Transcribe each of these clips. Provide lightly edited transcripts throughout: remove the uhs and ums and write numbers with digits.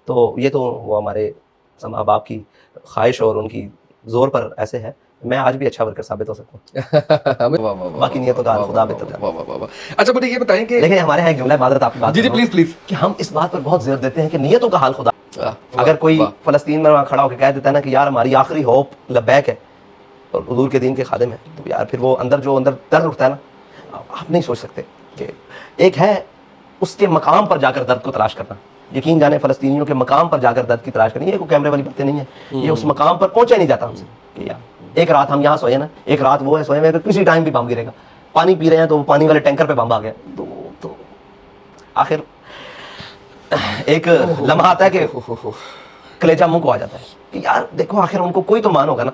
تو یہ تو وہ ہمارے ماں باپ کی خواہش اور ان کی زور پر ایسے ہے. میں آج بھی اچھا ورکر ثابت ہو سکتا ہوں. باقی نیتوں کا خدا بہتر جانتا ہے. اچھا مجھے یہ بتائیں کہ لیکن ہمارے یہاں ایک جملہ ہے، معذرت آپ کی بات جی پلیز پلیز، کہ ہم اس بات پر بہت زور دیتے ہیں کہ نیتوں کا حال خدا. اگر کوئی فلسطین میں وہاں کھڑا ہو کے کہہ دیتا ہے نا کہ یار ہماری آخری ہوپ لبیک ہے اور حضور کے دین کے خادم ہیں، تو یار پھر وہ اندر درد اٹھتا ہے نا، آپ نہیں سوچ سکتے کہ ایک ہے اس کے مقام پر جا کر درد کو تلاش کرنا. یقین جانے فلسطینیوں کے مقام پر جا کر درد کی تلاش کرنی، یہ کوئی کیمرے والی باتیں نہیں ہیں، یہ اس مقام پر پہنچا نہیں جاتا ہم سے کہ یار ایک رات ہم یہاں سوئے نا، ایک رات وہ ہے سوئے میں، کسی ٹائم بھی بم گرے گا. پانی پی رہے ہیں تو وہ پانی والے ٹینکر پہ بم آ گیا، تو آخر ایک لمحہ آتا ہے کہ کلیجہ منہ کو آ جاتا ہے کہ یار دیکھو آخر ان کو کوئی تو مان ہوگا نا،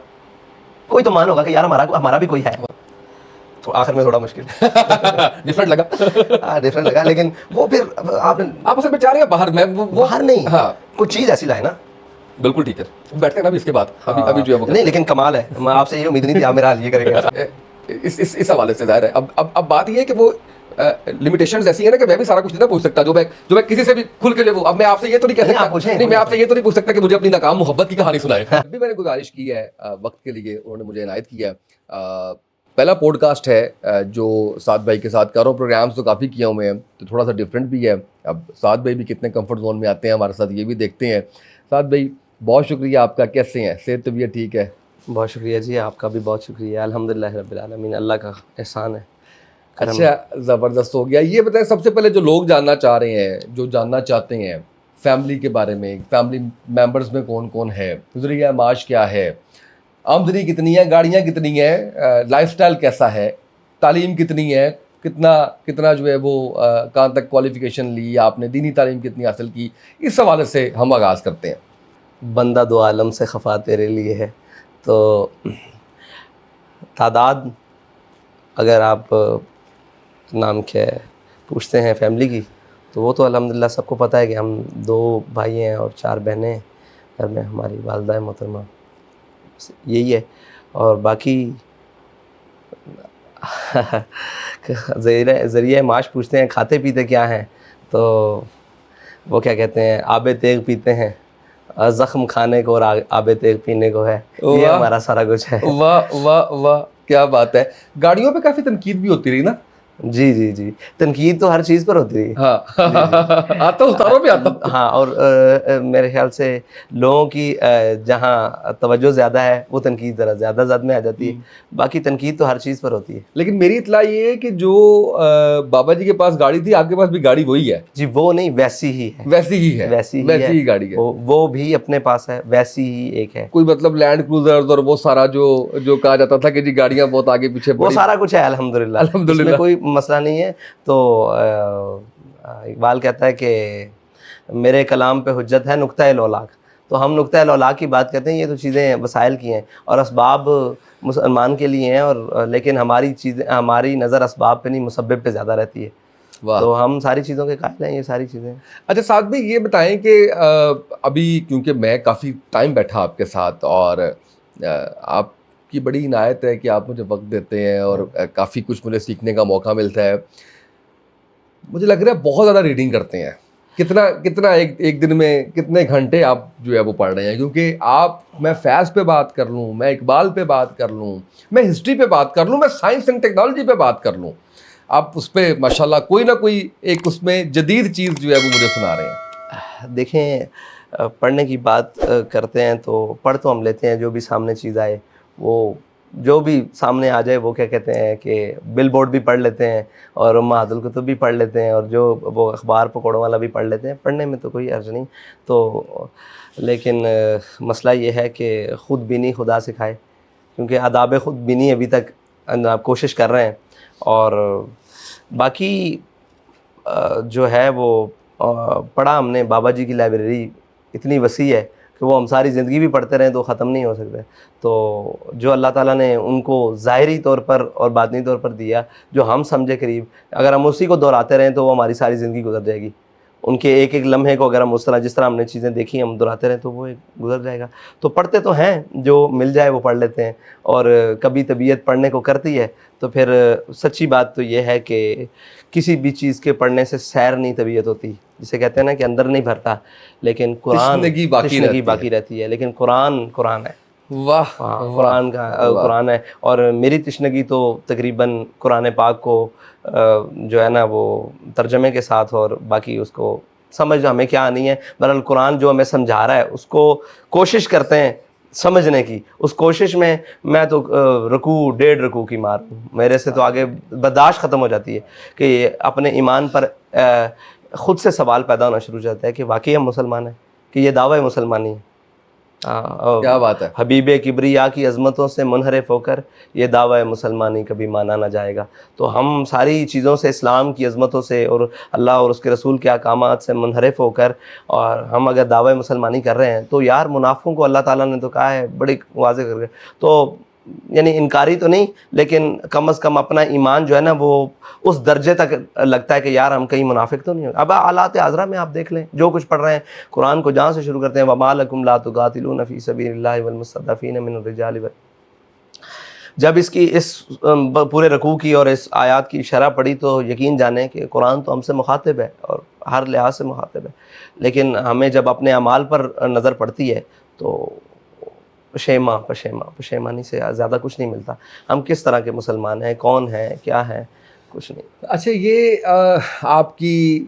کوئی تو مان ہوگا کہ یار ہمارا بھی کوئی ہے. تو آخر میں تھوڑا مشکل ڈفرنٹ لگا لیکن وہ پھر آپ اصل میں چاہ رہے ہیں باہر میں باہر نہیں، کوئی چیز ایسی لائے نا. بالکل ٹھیک ہے، بیٹھتے ہیں نا ابھی اس کے بعد ابھی جو ہے نہیں، لیکن کمال ہے، میں آپ سے یہ امید نہیں تھی آپ میرا حل یہ کریں گے. اس حوالے سے ظاہر ہے اب بات یہ ہے کہ وہ لمیٹیشنز ایسی ہیں نا کہ میں بھی سارا کچھ نہیں پوچھ سکتا جو میں کسی سے بھی کھل کے جو اب میں آپ سے یہ تو نہیں کہہ سکتا، نہیں میں آپ سے یہ تو نہیں پوچھ سکتا کہ مجھے اپنی ناکام محبت کی کہانی سنائے. ابھی میں نے گزارش کی ہے وقت کے لیے، انہوں نے مجھے عنایت کیا ہے. پہلا پوڈ کاسٹ ہے جو سعد بھائی کے ساتھ کر رہا ہوں. پروگرامس تو کافی کیا ہوئے ہیں تو تھوڑا سا ڈفرینٹ بھی ہے. اب سعد بھائی بھی کتنے کمفرٹ زون میں آتے ہیں ہمارے ساتھ یہ بھی دیکھتے ہیں. سعد بھائی بہت شکریہ آپ کا، کیسے ہیں؟ صحت طبیعت ٹھیک ہے؟ بہت شکریہ جی، آپ کا بھی بہت شکریہ. الحمدللہ رب العالمین، اللہ کا احسان ہے. اچھا زبردست ہو گیا. یہ بتائیں سب سے پہلے جو لوگ جاننا چاہ رہے ہیں، جو جاننا چاہتے ہیں فیملی کے بارے میں، فیملی ممبرز میں کون کون ہے، ذریعہ معاش کیا ہے، آمدنی کتنی ہے، گاڑیاں کتنی ہیں، لائف سٹائل کیسا ہے، تعلیم کتنی ہے، کتنا جو ہے وہ کہاں تک کوالیفیکیشن لی آپ نے، دینی تعلیم کتنی حاصل کی، اس حوالے سے ہم آغاز کرتے ہیں. بندہ دو عالم سے خفا تیرے لیے ہے. تو تعداد اگر آپ نام کیا پوچھتے ہیں فیملی کی، تو وہ تو الحمدللہ سب کو پتہ ہے کہ ہم 2 بھائی ہیں اور 4 بہنیں ہیں گھر میں. ہماری والدہ محترمہ یہی ہے. اور باقی ذریعہ معاش پوچھتے ہیں کھاتے پیتے کیا ہیں، تو وہ کیا کہتے ہیں آب تیغ پیتے ہیں، زخم کھانے کو اور آب تیغ پینے کو ہے. یہ ہمارا سارا کچھ ہے. واہ واہ واہ کیا بات ہے. گاڑیوں پہ کافی تنقید بھی ہوتی رہی نا؟ جی جی جی، تنقید تو ہر چیز پر ہوتی رہی. آتا اتاروں پہ آتا. ہاں، اور میرے خیال سے لوگوں کی جہاں توجہ زیادہ ہے وہ تنقید ذرا زیادہ زد میں آ جاتی ہے. باقی تنقید تو ہر چیز پر ہوتی ہے. لیکن میری اطلاع یہ ہے کہ جو بابا جی کے پاس گاڑی تھی آپ کے پاس بھی گاڑی وہی ہے. جی وہ نہیں، ویسی ہی ہے. ویسی ہی گاڑی ہے. وہ بھی اپنے پاس ہے، ویسی ہی ایک ہے. کوئی مطلب لینڈ کروزر اور وہ سارا جو کہا جاتا تھا کہ جی گاڑیاں بہت آگے پیچھے، وہ سارا کچھ ہے الحمدللہ. اس میں کوئی مسئلہ نہیں ہے. تو اقبال کہتا ہے کہ میرے کلام پہ حجت ہے نقطۂ لولاک. تو ہم نقطۂ لولاک کی بات کرتے ہیں، یہ تو چیزیں وسائل کی ہیں اور اسباب مسلمان کے لیے ہیں، اور لیکن ہماری نظر اسباب پہ نہیں مسبب پہ زیادہ رہتی ہے. تو ہم ساری چیزوں کے قائل ہیں، یہ ساری چیزیں. اچھا سعد بھائی یہ بتائیں کہ ابھی کیونکہ میں کافی ٹائم بیٹھا آپ کے ساتھ اور آپ کی بڑی عنایت ہے کہ آپ مجھے وقت دیتے ہیں اور کافی کچھ مجھے سیکھنے کا موقع ملتا ہے. مجھے لگ رہا ہے بہت زیادہ ریڈنگ کرتے ہیں. کتنا ایک دن میں کتنے گھنٹے آپ جو ہے وہ پڑھ رہے ہیں؟ کیونکہ میں فیض پہ بات کر لوں، میں اقبال پہ بات کر لوں، میں ہسٹری پہ بات کر لوں، میں سائنس اینڈ ٹیکنالوجی پہ بات کر لوں، آپ اس پہ ماشاءاللہ کوئی نہ کوئی ایک اس میں جدید چیز جو ہے وہ مجھے سنا رہے ہیں. دیکھیں پڑھنے کی بات کرتے ہیں تو پڑھ تو ہم لیتے ہیں، جو بھی سامنے چیز آئے وہ جو بھی سامنے آ جائے وہ کیا کہتے ہیں کہ بل بورڈ بھی پڑھ لیتے ہیں اور امہات الکتب بھی پڑھ لیتے ہیں اور جو وہ اخبار پکوڑوں والا بھی پڑھ لیتے ہیں. پڑھنے میں تو کوئی حرج نہیں. تو لیکن مسئلہ یہ ہے کہ خود بینی خدا سکھائے، کیونکہ آداب خود بینی ابھی تک کوشش کر رہے ہیں. اور باقی جو ہے وہ پڑھا ہم نے، بابا جی کی لائبریری اتنی وسیع ہے کہ وہ ہم ساری زندگی بھی پڑھتے رہیں تو ختم نہیں ہو سکتے. تو جو اللہ تعالیٰ نے ان کو ظاہری طور پر اور باطنی طور پر دیا، جو ہم سمجھے قریب، اگر ہم اسی کو دہراتے رہیں تو وہ ہماری ساری زندگی گزر جائے گی. ان کے ایک ایک لمحے کو اگر ہم اس طرح جس طرح ہم نے چیزیں دیکھی ہم دہراتے رہیں تو وہ ایک گزر جائے گا. تو پڑھتے تو ہیں, جو مل جائے وہ پڑھ لیتے ہیں, اور کبھی طبیعت پڑھنے کو کرتی ہے تو پھر سچی بات تو یہ ہے کہ کسی بھی چیز کے پڑھنے سے سیر نہیں طبیعت ہوتی, جسے کہتے ہیں نا کہ اندر نہیں بھرتا, لیکن قرآن تشنگی باقی رہتی ہے. لیکن قرآن ہے. واہ قرآن کا قرآن ہے, اور میری تشنگی تو تقریباً قرآن پاک کو جو ہے نا وہ ترجمے کے ساتھ اور باقی اس کو سمجھ ہمیں کیا آنی ہے. بہرحال قرآن جو ہمیں سمجھا رہا ہے اس کو کوشش کرتے ہیں سمجھنے کی. اس کوشش میں تو رکوع 1.5 رکوع کی مار ہوں, میرے سے تو آگے برداشت ختم ہو جاتی ہے کہ اپنے ایمان پر خود سے سوال پیدا ہونا شروع ہو جاتا ہے کہ واقعی ہم مسلمان ہیں, کہ یہ دعوی مسلمانی ہے. کیا بات ہے. حبیب کبریا کی عظمتوں سے منحرف ہو کر یہ دعوی مسلمانی کبھی مانا نہ جائے گا. تو ہم ساری چیزوں سے, اسلام کی عظمتوں سے اور اللہ اور اس کے رسول کے احکامات سے منحرف ہو کر, اور ہم اگر دعوی مسلمانی کر رہے ہیں تو یار منافقوں کو اللہ تعالیٰ نے تو کہا ہے بڑی واضح کر کے, تو یعنی انکاری تو نہیں, لیکن کم از کم اپنا ایمان جو ہے نا وہ اس درجے تک لگتا ہے کہ یار ہم کہیں منافق تو نہیں ہو. اب حالات حاضرہ میں آپ دیکھ لیں, جو کچھ پڑھ رہے ہیں قرآن کو جہاں سے شروع کرتے ہیں وَمَا لَكُمْ لَا تُقَاتِلُونَ فِي سَبِيلِ اللَّهِ وَالْمُسْتَضْعَفِينَ مِنَ الرِّجَالِ جب اس پورے رکوع کی اور اس آیات کی شرح پڑھی تو یقین جانیں کہ قرآن تو ہم سے مخاطب ہے اور ہر لحاظ سے مخاطب ہے, لیکن ہمیں جب اپنے اعمال پر نظر پڑتی ہے تو پشیمانی سے زیادہ کچھ نہیں ملتا. ہم کس طرح کے مسلمان ہیں, کون ہیں, کیا ہیں, کچھ نہیں. اچھا, یہ آپ کی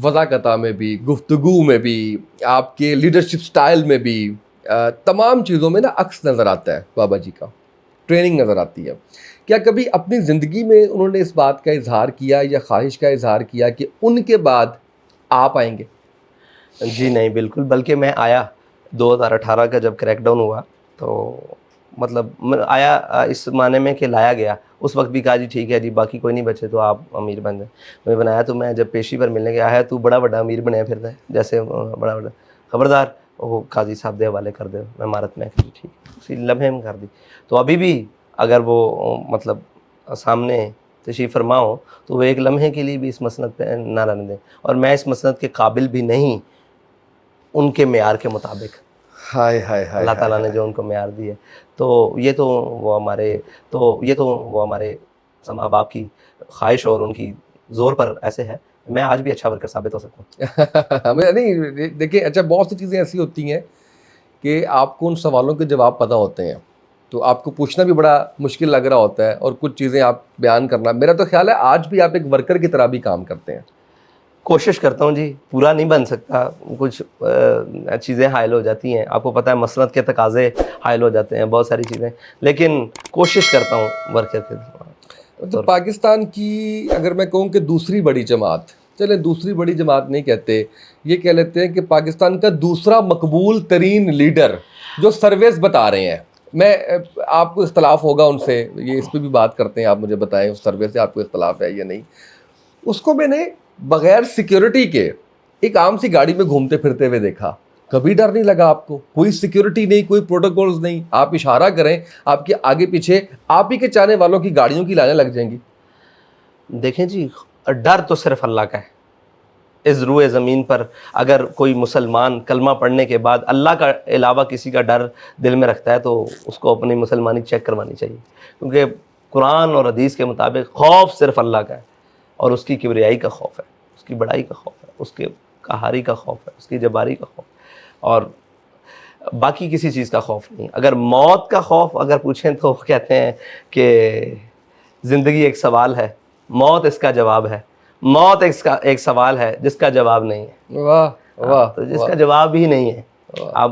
وضاحت میں بھی, گفتگو میں بھی, آپ کے لیڈرشپ سٹائل میں بھی, تمام چیزوں میں نا عکس نظر آتا ہے بابا جی کا, ٹریننگ نظر آتی ہے. کیا کبھی اپنی زندگی میں انہوں نے اس بات کا اظہار کیا یا خواہش کا اظہار کیا کہ ان کے بعد آپ آئیں گے؟ جی نہیں, بالکل. بلکہ میں آیا 2018 کا جب کریک ڈاؤن ہوا تو مطلب آیا اس معنی میں کہ لایا گیا. اس وقت بھی کہا جی ٹھیک ہے جی, باقی کوئی نہیں بچے تو آپ امیر بن جائیں. میں بنایا تو میں جب پیشی پر ملنے گیا ہے تو بڑا بڑا امیر بنیا پھرتا ہے, جیسے بڑا بڑا خبردار وہ قاضی صاحب دے حوالے کر دے عمارت میں. ٹھیک, اسی لمحے میں کر دی. تو ابھی بھی اگر وہ مطلب سامنے تشریف فرما ہو تو وہ ایک لمحے کے لیے بھی اس مسند پہ نہ رہنے دیں, اور میں اس مسند کے قابل بھی نہیں ان کے معیار کے مطابق. ہائے ہائے ہائے, اللہ تعالیٰ نے جو ان کو معیار دی ہے, تو یہ تو وہ ہمارے ماں باپ کی خواہش اور ان کی زور پر ایسے ہے. میں آج بھی اچھا ورکر ثابت ہو سکتا ہوں. نہیں دیکھیں, اچھا بہت سی چیزیں ایسی ہوتی ہیں کہ آپ کو ان سوالوں کے جواب پتہ ہوتے ہیں تو آپ کو پوچھنا بھی بڑا مشکل لگ رہا ہوتا ہے, اور کچھ چیزیں آپ بیان کرنا, میرا تو خیال ہے آج بھی آپ ایک ورکر کی طرح بھی کام کرتے ہیں. کوشش کرتا ہوں جی, پورا نہیں بن سکتا, کچھ چیزیں حائل ہو جاتی ہیں, آپ کو پتہ ہے مسند کے تقاضے حائل ہو جاتے ہیں, بہت ساری چیزیں, لیکن کوشش کرتا ہوں ورکر کے. تو پاکستان کی اگر میں کہوں کہ دوسری بڑی جماعت, چلیں دوسری بڑی جماعت نہیں کہتے, یہ کہہ لیتے ہیں کہ پاکستان کا دوسرا مقبول ترین لیڈر جو سرویز بتا رہے ہیں, میں آپ کو اختلاف ہوگا ان سے, یہ اس پہ بھی بات کرتے ہیں, آپ مجھے بتائیں اس سروے سے آپ کو اختلاف ہے یا نہیں. اس کو میں نے بغیر سیکیورٹی کے ایک عام سی گاڑی میں گھومتے پھرتے ہوئے دیکھا. کبھی ڈر نہیں لگا آپ کو؟ کوئی سیکیورٹی نہیں, کوئی پروٹوکولز نہیں, آپ اشارہ کریں آپ کے آگے پیچھے آپ ہی کے چاہنے والوں کی گاڑیوں کی لائنیں لگ جائیں گی. دیکھیں جی, ڈر تو صرف اللہ کا ہے. اس روئے زمین پر اگر کوئی مسلمان کلمہ پڑھنے کے بعد اللہ کا علاوہ کسی کا ڈر دل میں رکھتا ہے تو اس کو اپنی مسلمانی چیک کروانی چاہیے, کیونکہ قرآن اور حدیث کے مطابق خوف صرف اللہ کا ہے, اور اس کی کبریائی کا خوف ہے, اس کی بڑائی کا خوف ہے, اس کے قہاری کا خوف ہے, اس کی جباری کا خوف ہے, اور باقی کسی چیز کا خوف نہیں. اگر موت کا خوف اگر پوچھیں تو کہتے ہیں کہ زندگی ایک سوال ہے, موت اس کا جواب ہے. موت ایک سوال ہے جس کا جواب نہیں ہے. واہ واہ, تو جس کا جواب ہی نہیں ہے, آپ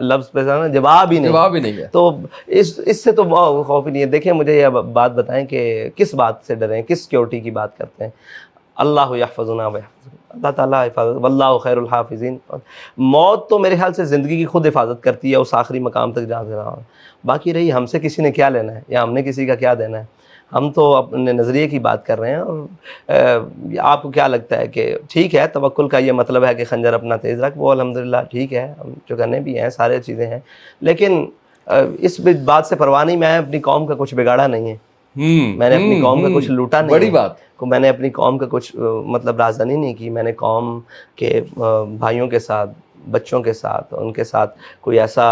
لفظ پہ جواب ہی نہیں ہے, تو اس سے تو خوف ہی نہیں ہے. دیکھیں مجھے یہ بات بتائیں کہ کس بات سے ڈریں, کس سیکیورٹی کی بات کرتے ہیں؟ اللہ یحفظنا ویحفظنا, اللہ تعالیٰ حفاظت, واللہ خیر الحافظین. موت تو میرے خیال سے زندگی کی خود حفاظت کرتی ہے اس آخری مقام تک جا رہا ہے. باقی رہی ہم سے کسی نے کیا لینا ہے یا ہم نے کسی کا کیا دینا ہے, ہم تو اپنے نظریے کی بات کر رہے ہیں. اور آپ کو کیا لگتا ہے کہ ٹھیک ہے توکل کا یہ مطلب ہے کہ خنجر اپنا تیز رکھ, وہ الحمدللہ ٹھیک ہے, ہم چکنے بھی ہیں, سارے چیزیں ہیں, لیکن اس بات سے پرواہ نہیں, میں اپنی قوم کا کچھ بگاڑا نہیں ہے, میں نے اپنی قوم کا کچھ لوٹا نہیں, بڑی بات, میں نے اپنی قوم کا کچھ مطلب رازدانی نہیں کی, میں نے قوم کے بھائیوں کے ساتھ, بچوں کے ساتھ, ان کے ساتھ کوئی ایسا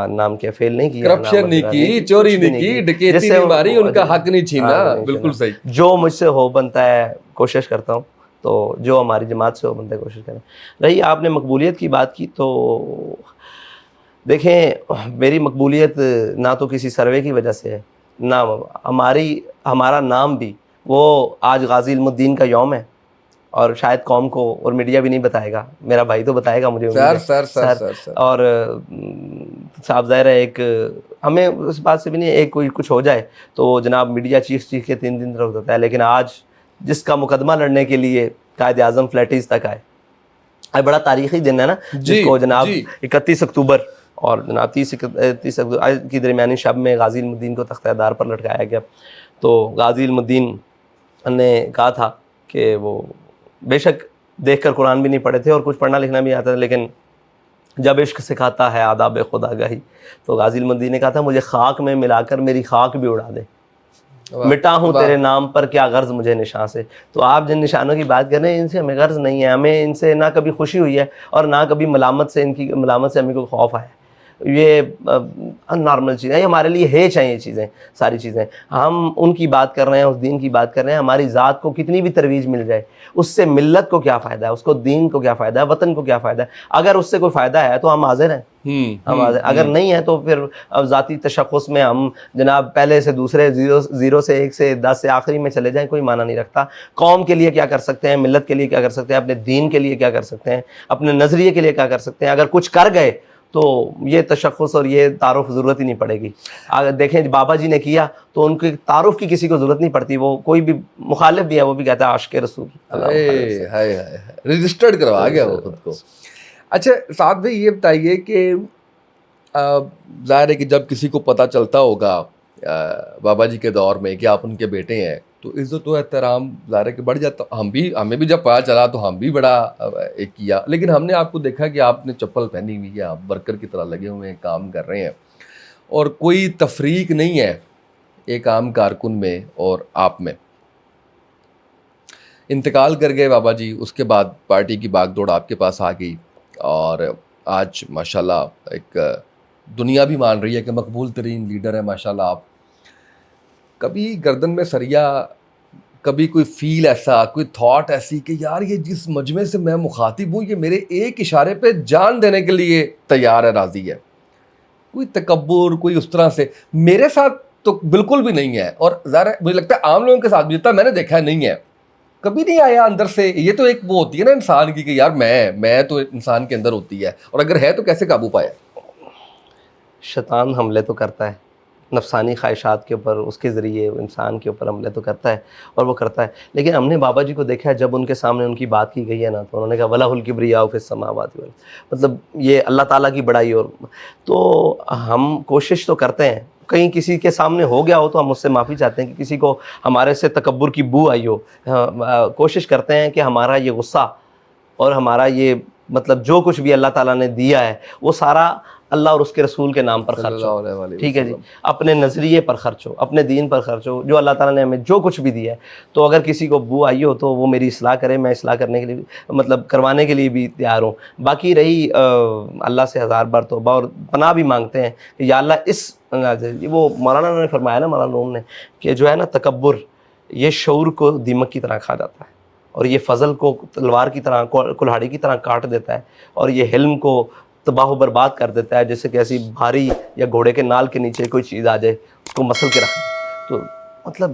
نام کے فیل نہیں کیا, کرپشن نہیں کی, چوری نہیں کی, ڈکیتی نہیں ماری, ان کا حق نہیں چھینا. بالکل صحیح. جو مجھ سے ہو بنتا ہے کوشش کرتا ہوں, تو جو ہماری جماعت سے ہو بنتا ہے کوشش کریں. رہی آپ نے مقبولیت کی بات کی, تو دیکھیں میری مقبولیت نہ تو کسی سروے کی وجہ سے ہے, نہ ہمارا نام بھی, وہ آج غازی علم الدین کا یوم ہے, اور شاید قوم کو اور میڈیا بھی نہیں بتائے گا, میرا بھائی تو بتائے گا مجھے سر. اور صاحب ظاہر ہے ایک ہمیں اس بات سے بھی نہیں, ایک کوئی کچھ ہو جائے تو جناب میڈیا چیخ کے 3 دن رک دیتا ہے, لیکن آج جس کا مقدمہ لڑنے کے لیے قائد اعظم فلیٹیز تک آئے, بڑا تاریخی دن ہے نا, جس کو جناب 31 اکتوبر اور جناب 30 اکتوبر کی درمیانی شب میں غازی علم الدین کو تختہ دار پر لٹکایا گیا. تو غازی علم الدین نے کہا تھا کہ وہ بے شک دیکھ کر قرآن بھی نہیں پڑھے تھے اور کچھ پڑھنا لکھنا بھی آتا تھا, لیکن جب عشق سکھاتا ہے آداب خدا گاہی, تو غازی علم الدین نے کہا تھا مجھے خاک میں ملا کر میری خاک بھی اڑا دے, مٹا ہوں تیرے نام پر کیا غرض مجھے نشان سے. تو آپ جن نشانوں کی بات کر رہے ہیں ان سے ہمیں غرض نہیں ہے, ہمیں ان سے نہ کبھی خوشی ہوئی ہے اور نہ کبھی ملامت سے, ان کی ملامت سے ہمیں کوئی خوف آیا. یہ نارمل چیزیں ہیں, ہمارے لیے ہے چاہیے چیزیں, ساری چیزیں. ہم ان کی بات کر رہے ہیں, اس دین کی بات کر رہے ہیں. ہماری ذات کو کتنی بھی ترویج مل جائے, اس سے ملت کو کیا فائدہ ہے, اس کو دین کو کیا فائدہ ہے, وطن کو کیا فائدہ ہے. اگر اس سے کوئی فائدہ ہے تو ہم حاضر ہیں, اگر نہیں ہے تو پھر ذاتی تشخص میں ہم جناب پہلے سے دوسرے 0 سے 1 سے 10 سے آخری میں چلے جائیں, کوئی معنی نہیں رکھتا. قوم کے لیے کیا کر سکتے ہیں, ملت کے لیے کیا کر سکتے ہیں, اپنے دین کے لیے کیا کر سکتے ہیں, اپنے نظریے کے لیے کیا کر سکتے ہیں. اگر کچھ کر گئے تو یہ تشخص اور یہ تعارف ضرورت ہی نہیں پڑے گی. اگر دیکھیں بابا جی نے کیا تو ان کے تعارف کی کسی کو ضرورت نہیں پڑتی, وہ کوئی بھی مخالف بھی ہے وہ بھی کہتا ہے عاشق رسول, رجسٹرڈ کروا گیا وہ خود کو. اچھا سعد بھائی یہ بتائیے کہ ظاہر ہے کہ جب کسی کو پتہ چلتا ہوگا بابا جی کے دور میں کہ آپ ان کے بیٹے ہیں, تو عزت و احترام ظاہر ہے کہ بڑھ جاتا. ہمیں بھی جب پتا چلا تو ہم بھی بڑا ایک کیا, لیکن ہم نے آپ کو دیکھا کہ آپ نے چپل پہنی ہوئی ہے, آپ ورکر کی طرح لگے ہوئے ہیں, کام کر رہے ہیں, اور کوئی تفریق نہیں ہے ایک عام کارکن میں اور آپ میں. انتقال کر گئے بابا جی, اس کے بعد پارٹی کی باغ دوڑ آپ کے پاس آ گئی, اور آج ماشاءاللہ ایک دنیا بھی مان رہی ہے کہ مقبول ترین لیڈر ہے ماشاءاللہ آپ. کبھی گردن میں سریا, کبھی کوئی فیل ایسا, کوئی تھاٹ ایسی کہ یار یہ جس مجمع سے میں مخاطب ہوں یہ میرے ایک اشارے پہ جان دینے کے لیے تیار ہے, راضی ہے, کوئی تکبر کوئی اس طرح سے میرے ساتھ تو بالکل بھی نہیں ہے, اور ظاہر ہے مجھے لگتا ہے عام لوگوں کے ساتھ بھی جتنا میں نے دیکھا ہے نہیں ہے, کبھی نہیں آیا اندر سے. یہ تو ایک وہ ہوتی ہے نا انسان کی کہ یار میں تو انسان کے اندر ہوتی ہے, اور اگر ہے تو کیسے قابو پایا. شیطان حملے تو کرتا ہے نفسانی خواہشات کے اوپر, اس کے ذریعے انسان کے اوپر حملے تو کرتا ہے, اور وہ کرتا ہے. لیکن ہم نے بابا جی کو دیکھا ہے جب ان کے سامنے ان کی بات کی گئی ہے نا, تو انہوں نے کہا وَلَهُ الْكِبْرِيَاءُ فِي السَّمَاوَاتِ وَالْأَرْضِ, مطلب یہ اللہ تعالیٰ کی بڑائی. اور تو ہم کوشش تو کرتے ہیں, کہیں کسی کے سامنے ہو گیا ہو تو ہم اس سے معافی چاہتے ہیں کہ کسی کو ہمارے سے تکبر کی بو آئی ہو. کوشش کرتے ہیں کہ ہمارا یہ غصہ اور ہمارا یہ مطلب جو کچھ بھی اللہ تعالیٰ نے دیا ہے وہ سارا اللہ اور اس کے رسول کے نام پر خرچ ہو. ٹھیک ہے جی, اپنے نظریے پر خرچ ہو, اپنے دین پر خرچ ہو, جو اللہ تعالیٰ نے ہمیں جو کچھ بھی دیا ہے. تو اگر کسی کو بو آئی ہو تو وہ میری اصلاح کرے, میں اصلاح کرنے کے لیے مطلب کروانے کے لیے بھی تیار ہوں. باقی رہی اللہ سے 1000 بار توبہ اور پناہ بھی مانگتے ہیں کہ یا اللہ اس, وہ مولانا نے فرمایا نا, مولانا روم نے, کہ جو ہے نا تکبر یہ شعور کو دیمک کی طرح کھا جاتا ہے, اور یہ فضل کو تلوار کی طرح کلہاڑی کی طرح کاٹ دیتا ہے, اور یہ حلم کو تباہ و برباد کر دیتا ہے. جیسے کہ ایسی بھاری یا گھوڑے کے نال کے نیچے کوئی چیز آ جائے اس کو مسل کے رکھ دے, تو مطلب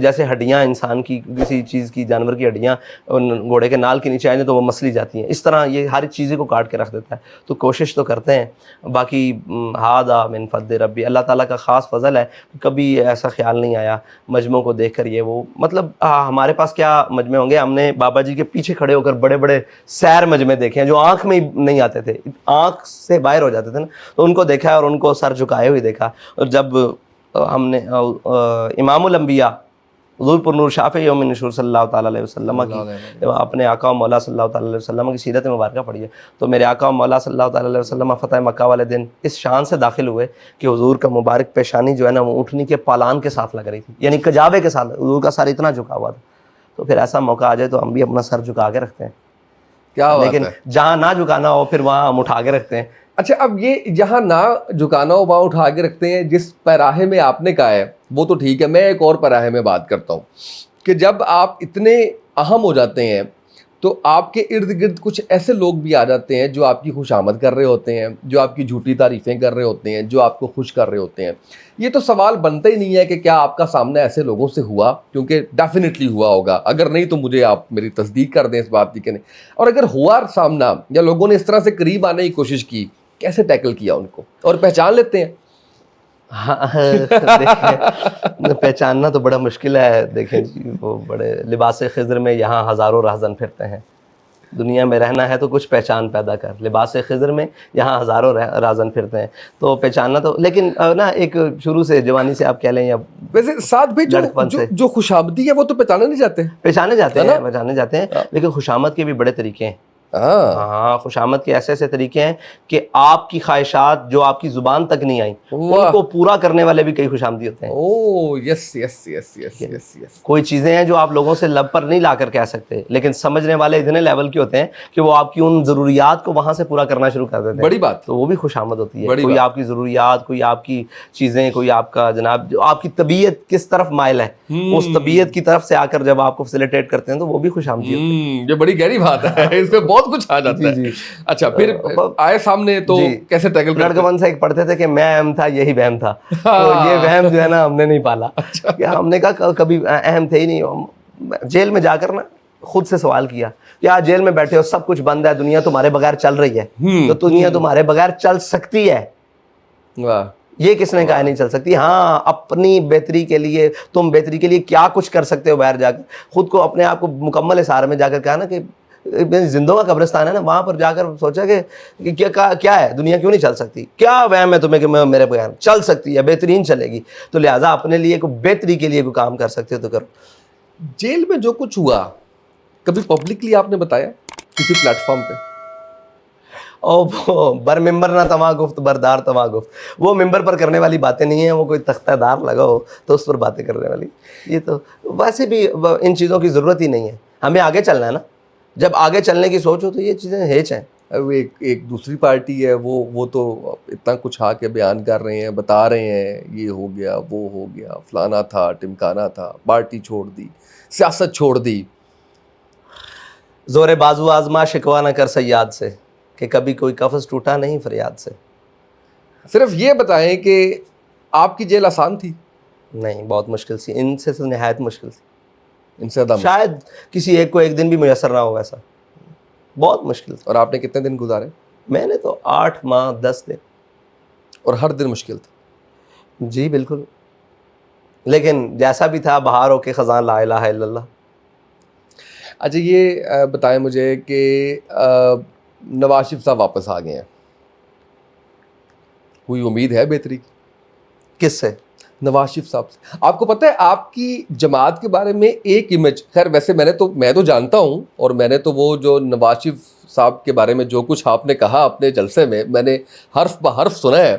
جیسے ہڈیاں انسان کی کسی چیز کی, جانور کی ہڈیاں گھوڑے کے نال کے نیچے آ جائیں تو وہ مسلی جاتی ہیں, اس طرح یہ ہر چیزیں کو کاٹ کے رکھ دیتا ہے. تو کوشش تو کرتے ہیں. باقی ہاذا من فضل ربی, اللہ تعالیٰ کا خاص فضل ہے, کبھی ایسا خیال نہیں آیا مجموعوں کو دیکھ کر یہ وہ مطلب ہمارے پاس کیا مجمع ہوں گے. ہم نے بابا جی کے پیچھے کھڑے ہو کر بڑے بڑے سیر مجمع دیکھے ہیں جو آنکھ میں نہیں آتے تھے, آنکھ سے باہر ہو جاتے تھے نا, تو ان کو دیکھا ہے اور ان کو سر جھکائے ہوئے دیکھا. اور جب ہم نے امام الانبیاء حضور پر نور شافع یوم نشور صلی اللہ تعالیٰ علیہ وسلم کی اپنے آقا و مولا صلی اللہ تعالیٰ علیہ وسلم کی سیرت مبارکہ پڑھی ہے تو میرے آقا و مولا صلی اللہ تعالیٰ علیہ وسلم فتح مکہ والے دن اس شان سے داخل ہوئے کہ حضور کا مبارک پیشانی جو ہے نا وہ اونٹنی کے پالان کے ساتھ لگ رہی تھی، یعنی کجاوے کے ساتھ، حضور کا سر اتنا جھکا ہوا تھا. تو پھر ایسا موقع آ جائے تو ہم بھی اپنا سر جھکا کے رکھتے ہیں، کیا بات لیکن ہے. جہاں نہ جھکانا ہو پھر وہاں ہم اٹھا کے رکھتے ہیں. اچھا اب یہ جہاں نہ جھکانا ہو وہاں اٹھا کے رکھتے ہیں. جس پیراہے میں آپ نے کہا ہے وہ تو ٹھیک ہے، میں ایک اور پیراہے میں بات کرتا ہوں کہ جب آپ اتنے اہم ہو جاتے ہیں تو آپ کے ارد گرد کچھ ایسے لوگ بھی آ جاتے ہیں جو آپ کی خوش آمد کر رہے ہوتے ہیں، جو آپ کی جھوٹی تعریفیں کر رہے ہوتے ہیں، جو آپ کو خوش کر رہے ہوتے ہیں. یہ تو سوال بنتا ہی نہیں ہے کہ کیا آپ کا سامنا ایسے لوگوں سے ہوا، کیونکہ ڈیفینیٹلی ہوا ہوگا، اگر نہیں تو مجھے آپ میری تصدیق کر دیں اس بات کی کہ نہیں. اور اگر ہوا سامنا یا لوگوں نے اس طرح سے قریب آنے کی کوشش کی، کیسے ٹیکل کیا ان کو اور پہچان لیتے ہیں؟ ہاں دیکھیں پہچاننا تو بڑا مشکل ہے. دیکھیں جی وہ بڑے لباس خضر میں یہاں ہزاروں راہزن پھرتے ہیں. دنیا میں رہنا ہے تو کچھ پہچان پیدا کر. لباس خضر میں یہاں ہزاروں راہزن پھرتے ہیں تو پہچاننا تو، لیکن نا ایک شروع سے جوانی سے آپ کہہ لیں یا ویسے ساتھ بھی جو خوش آمدی ہے وہ تو پہچانے نہیں جاتے، پہچانے جاتے ہیں لیکن خوشامد کے بھی بڑے طریقے ہیں. ہاں خوشامد کے ایسے ایسے طریقے ہیں کہ آپ کی خواہشات جو آپ کی زبان تک نہیں آئیں ان کو پورا کرنے والے بھی کئی خوشامدی ہوتے ہیں. اوہ یس یس یس یس یس یس. کوئی چیزیں ہیں جو آپ لوگوں سے لب پر نہیں لا کر کہہ سکتے، لیکن سمجھنے والے اتنے لیول کے ہوتے ہیں کہ وہ آپ کی ان ضروریات کو وہاں سے پورا کرنا شروع کر دیتے ہیں. بڑی بات. تو وہ بھی خوشامد ہوتی ہے. کوئی آپ کی ضروریات، کوئی آپ کی چیزیں، کوئی آپ کا جناب جو آپ کی طبیعت کس طرف مائل ہے اس طبیعت کی طرف سے آ کر جب آپ کو فیسیلیٹیٹ کرتے ہیں تو وہ بھی خوشامدی ہوتی ہے. یہ بڑی گہری بات ہے، اس میں بہت کچھ آ جاتا ہے. اچھا پھر آئے سامنے تو کیسے ٹیکل کرتے؟ لڑکپن سے ایک پڑھتے تھے کہ میں اہم تھا یہی وہم تھا، تو یہ وہم جو ہے نا ہم نے نہیں پالا. ہم نے کہا کبھی اہم تھے ہی نہیں. جیل میں جا کر نا خود سے سوال کیا کہ آج جیل میں بیٹھے ہو، سب کچھ بند ہے، دنیا تمہارے بغیر چل رہی ہے، تو دنیا تمہارے بغیر چل سکتی ہے؟ یہ کس نے کہا نہیں چل سکتی؟ ہاں اپنی بہتری کے لیے، تم بہتری کے لیے کیا کچھ کر سکتے ہو باہر جا کر. خود کو اپنے آپ کو مکمل احسار میں جا کر کہا نا کہ زندوں کا قبرستان ہے نا، وہاں پر جا کر سوچا کہ کیا ہے، دنیا کیوں نہیں چل سکتی؟ کیا وہم ہے تمہیں کہ میں میرے بغیر چل سکتی ہے، بہترین چلے گی، تو لہٰذا اپنے لیے کوئی بہتری کے لیے کوئی کام کر سکتے ہو تو کرو. جیل میں جو کچھ ہوا کبھی پبلکلی آپ نے بتایا کسی پلیٹ فارم پہ؟ او بر ممبر نہ تما گفت بردار تما گفت، وہ ممبر پر کرنے والی باتیں نہیں ہیں، وہ کوئی تختہ دار لگا ہو تو اس پر باتیں کرنے والی. یہ تو ویسے بھی ان چیزوں کی ضرورت ہی نہیں ہے، ہمیں آگے چلنا ہے نا. جب آگے چلنے کی سوچ ہو تو یہ چیزیں ہیچ ہیں. ایک دوسری پارٹی ہے وہ تو اتنا کچھ آ کے بیان کر رہے ہیں، بتا رہے ہیں یہ ہو گیا وہ ہو گیا، فلانا تھا ٹمکانا تھا، پارٹی چھوڑ دی، سیاست چھوڑ دی. زور بازو آزما شکوا نہ کر صیاد سے، کہ کبھی کوئی قفس ٹوٹا نہیں فریاد سے. صرف یہ بتائیں کہ آپ کی جیل آسان تھی؟ نہیں، بہت مشکل سی، ان سے نہایت مشکل تھی. ان سے زیادہ شاید کسی ایک کو ایک دن بھی میسر نہ ہو ایسا، بہت مشکل تھا. اور آپ نے کتنے دن گزارے؟ میں نے تو 8 ماہ 10 دن. اور ہر دن مشکل تھا؟ جی بالکل، لیکن جیسا بھی تھا بہار ہو کے خزاں لا الہ الا اللہ. اچھا یہ بتائیں مجھے کہ نواز شریف صاحب واپس آ گئے ہیں، کوئی امید ہے بہتری کی؟ کس سے؟ نواز شریف صاحب سے. آپ کو پتہ ہے آپ کی جماعت کے بارے میں ایک امیج، خیر ویسے میں تو جانتا ہوں، اور میں نے تو وہ جو نواز شریف صاحب کے بارے میں جو کچھ آپ نے کہا اپنے جلسے میں نے حرف بہ حرف سنا ہے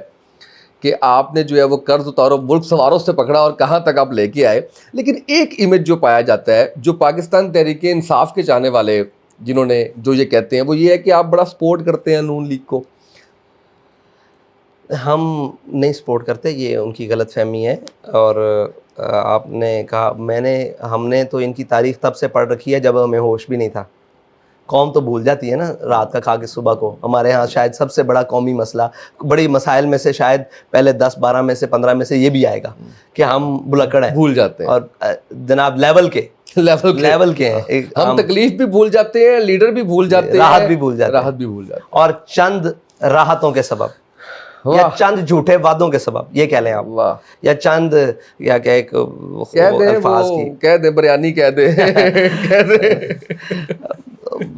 کہ آپ نے جو ہے وہ قرض اتارو ملک سواروں سے پکڑا اور کہاں تک آپ لے کے آئے. لیکن ایک امیج جو پایا جاتا ہے، جو پاکستان تحریک انصاف کے چاہنے والے جنہوں نے جو یہ کہتے ہیں، وہ یہ ہے کہ آپ بڑا سپورٹ کرتے ہیں نون لیگ کو. ہم نہیں سپورٹ کرتے، یہ ان کی غلط فہمی ہے. اور آپ نے کہا ہم نے تو ان کی تاریخ تب سے پڑھ رکھی ہے جب ہمیں ہوش بھی نہیں تھا. قوم تو بھول جاتی ہے نا رات کا کھا کے صبح کو. ہمارے ہاں شاید سب سے بڑا قومی مسئلہ، بڑی مسائل میں سے شاید پہلے 10-12 میں سے 15 میں سے یہ بھی آئے گا کہ ہم بھلکڑ ہیں، بھول جاتے ہیں، اور جناب لیول کے ہیں. ہم تکلیف بھی بھول جاتے ہیں، لیڈر بھی بھول جاتے ہیں، راحت بھی بھول جاتے ہیں، اور چند راحتوں کے سبب یا چند جھوٹے وعدوں کے سبب، یہ کہہ لیں آپ، یا چند یا کہ ایک الفاظ کی کہہ دیں بریانی کہہ دیں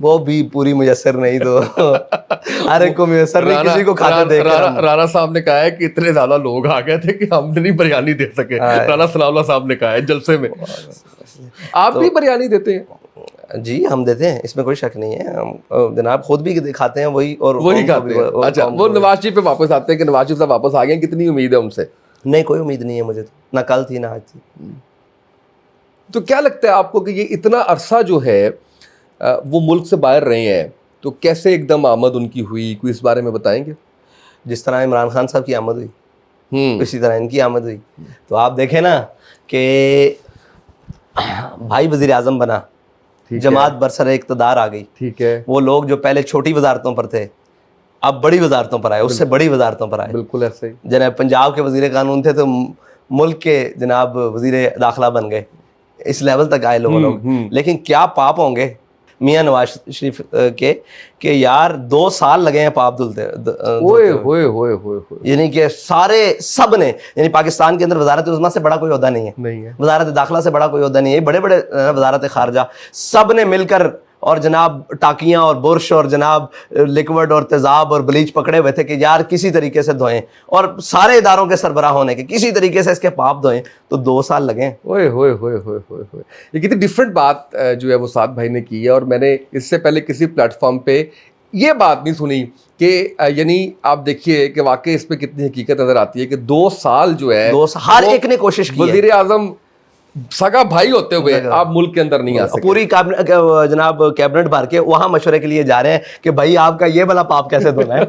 وہ بھی پوری میسر نہیں تو ہر ایک کو میسر نہیں, کسی کو کھاتے دیکھ کر رانا صاحب نے کہا ہے کہ اتنے زیادہ لوگ آ گئے تھے کہ ہم نہیں بریانی دے سکے. رانا ثناء اللہ صاحب نے کہا ہے جلسے میں. آپ بھی بریانی دیتے ہیں؟ جی ہم دیتے ہیں, اس میں کوئی شک نہیں ہے. ہم جناب خود بھی کھاتے ہیں وہی, اور وہی کھاتے ہیں. اچھا, وہ نواز شریف پہ واپس آتے ہیں کہ نواز شریف صاحب واپس آ گئے, کتنی امید ہے ان سے؟ نہیں, کوئی امید نہیں ہے مجھے تو, نہ کل تھی نہ آج تھی. تو کیا لگتا ہے آپ کو کہ یہ اتنا عرصہ جو ہے وہ ملک سے باہر رہے ہیں, تو کیسے ایک دم آمد ان کی ہوئی, کوئی اس بارے میں بتائیں گے؟ جس طرح عمران خان صاحب کی آمد ہوئی اسی طرح ان کی آمد ہوئی. تو آپ دیکھیں نا کہ بھائی وزیر اعظم بنا, جماعت برسر اقتدار آ گئی. ٹھیک ہے, وہ لوگ جو پہلے چھوٹی وزارتوں پر تھے اب بڑی وزارتوں پر آئے, اس سے بڑی وزارتوں پر آئے. بالکل ایسے ہی. جناب پنجاب کے وزیر قانون تھے تو ملک کے جناب وزیر داخلہ بن گئے, اس لیول تک آئے لوگ. لیکن کیا پاپ ہوں گے میاں نواز شریف کے کہ یار 2 سال لگے ہیں پاپ دھلتے یعنی کہ سب نے, یعنی پاکستان کے اندر وزارت عظمیٰ سے بڑا کوئی عہدہ نہیں ہے, وزارت داخلہ سے بڑا کوئی عہدہ نہیں ہے, بڑے بڑے وزارت خارجہ سب نے مل کر اور جناب ٹاکیاں اور برش اور جناب لیکوڈ اور تیزاب اور بلیچ پکڑے ہوئے تھے کہ یار کسی طریقے سے دھوئیں, اور سارے اداروں کے سربراہ ہونے کے کسی طریقے سے اس کے پاپ دھوئیں, تو 2 سال لگے. یہ کتنی ڈفرینٹ بات جو ہے وہ سعد بھائی نے کی ہے, اور میں نے اس سے پہلے کسی پلیٹ فارم پہ یہ بات نہیں سنی کہ یعنی آپ دیکھیے کہ واقعی اس پہ کتنی حقیقت نظر آتی ہے کہ 2 سال جو ہے ہر ایک نے کوشش کی. وزیر اعظم سگا بھائی ہوتے ہوئے آپ ملک کے اندر نہیں آ سکتے. پوری جناب کیبنٹ بھر کے وہاں مشورے کے لیے جا رہے ہیں کہ بھائی آپ کا یہ بلا پاپ کیسے دھلنا ہے,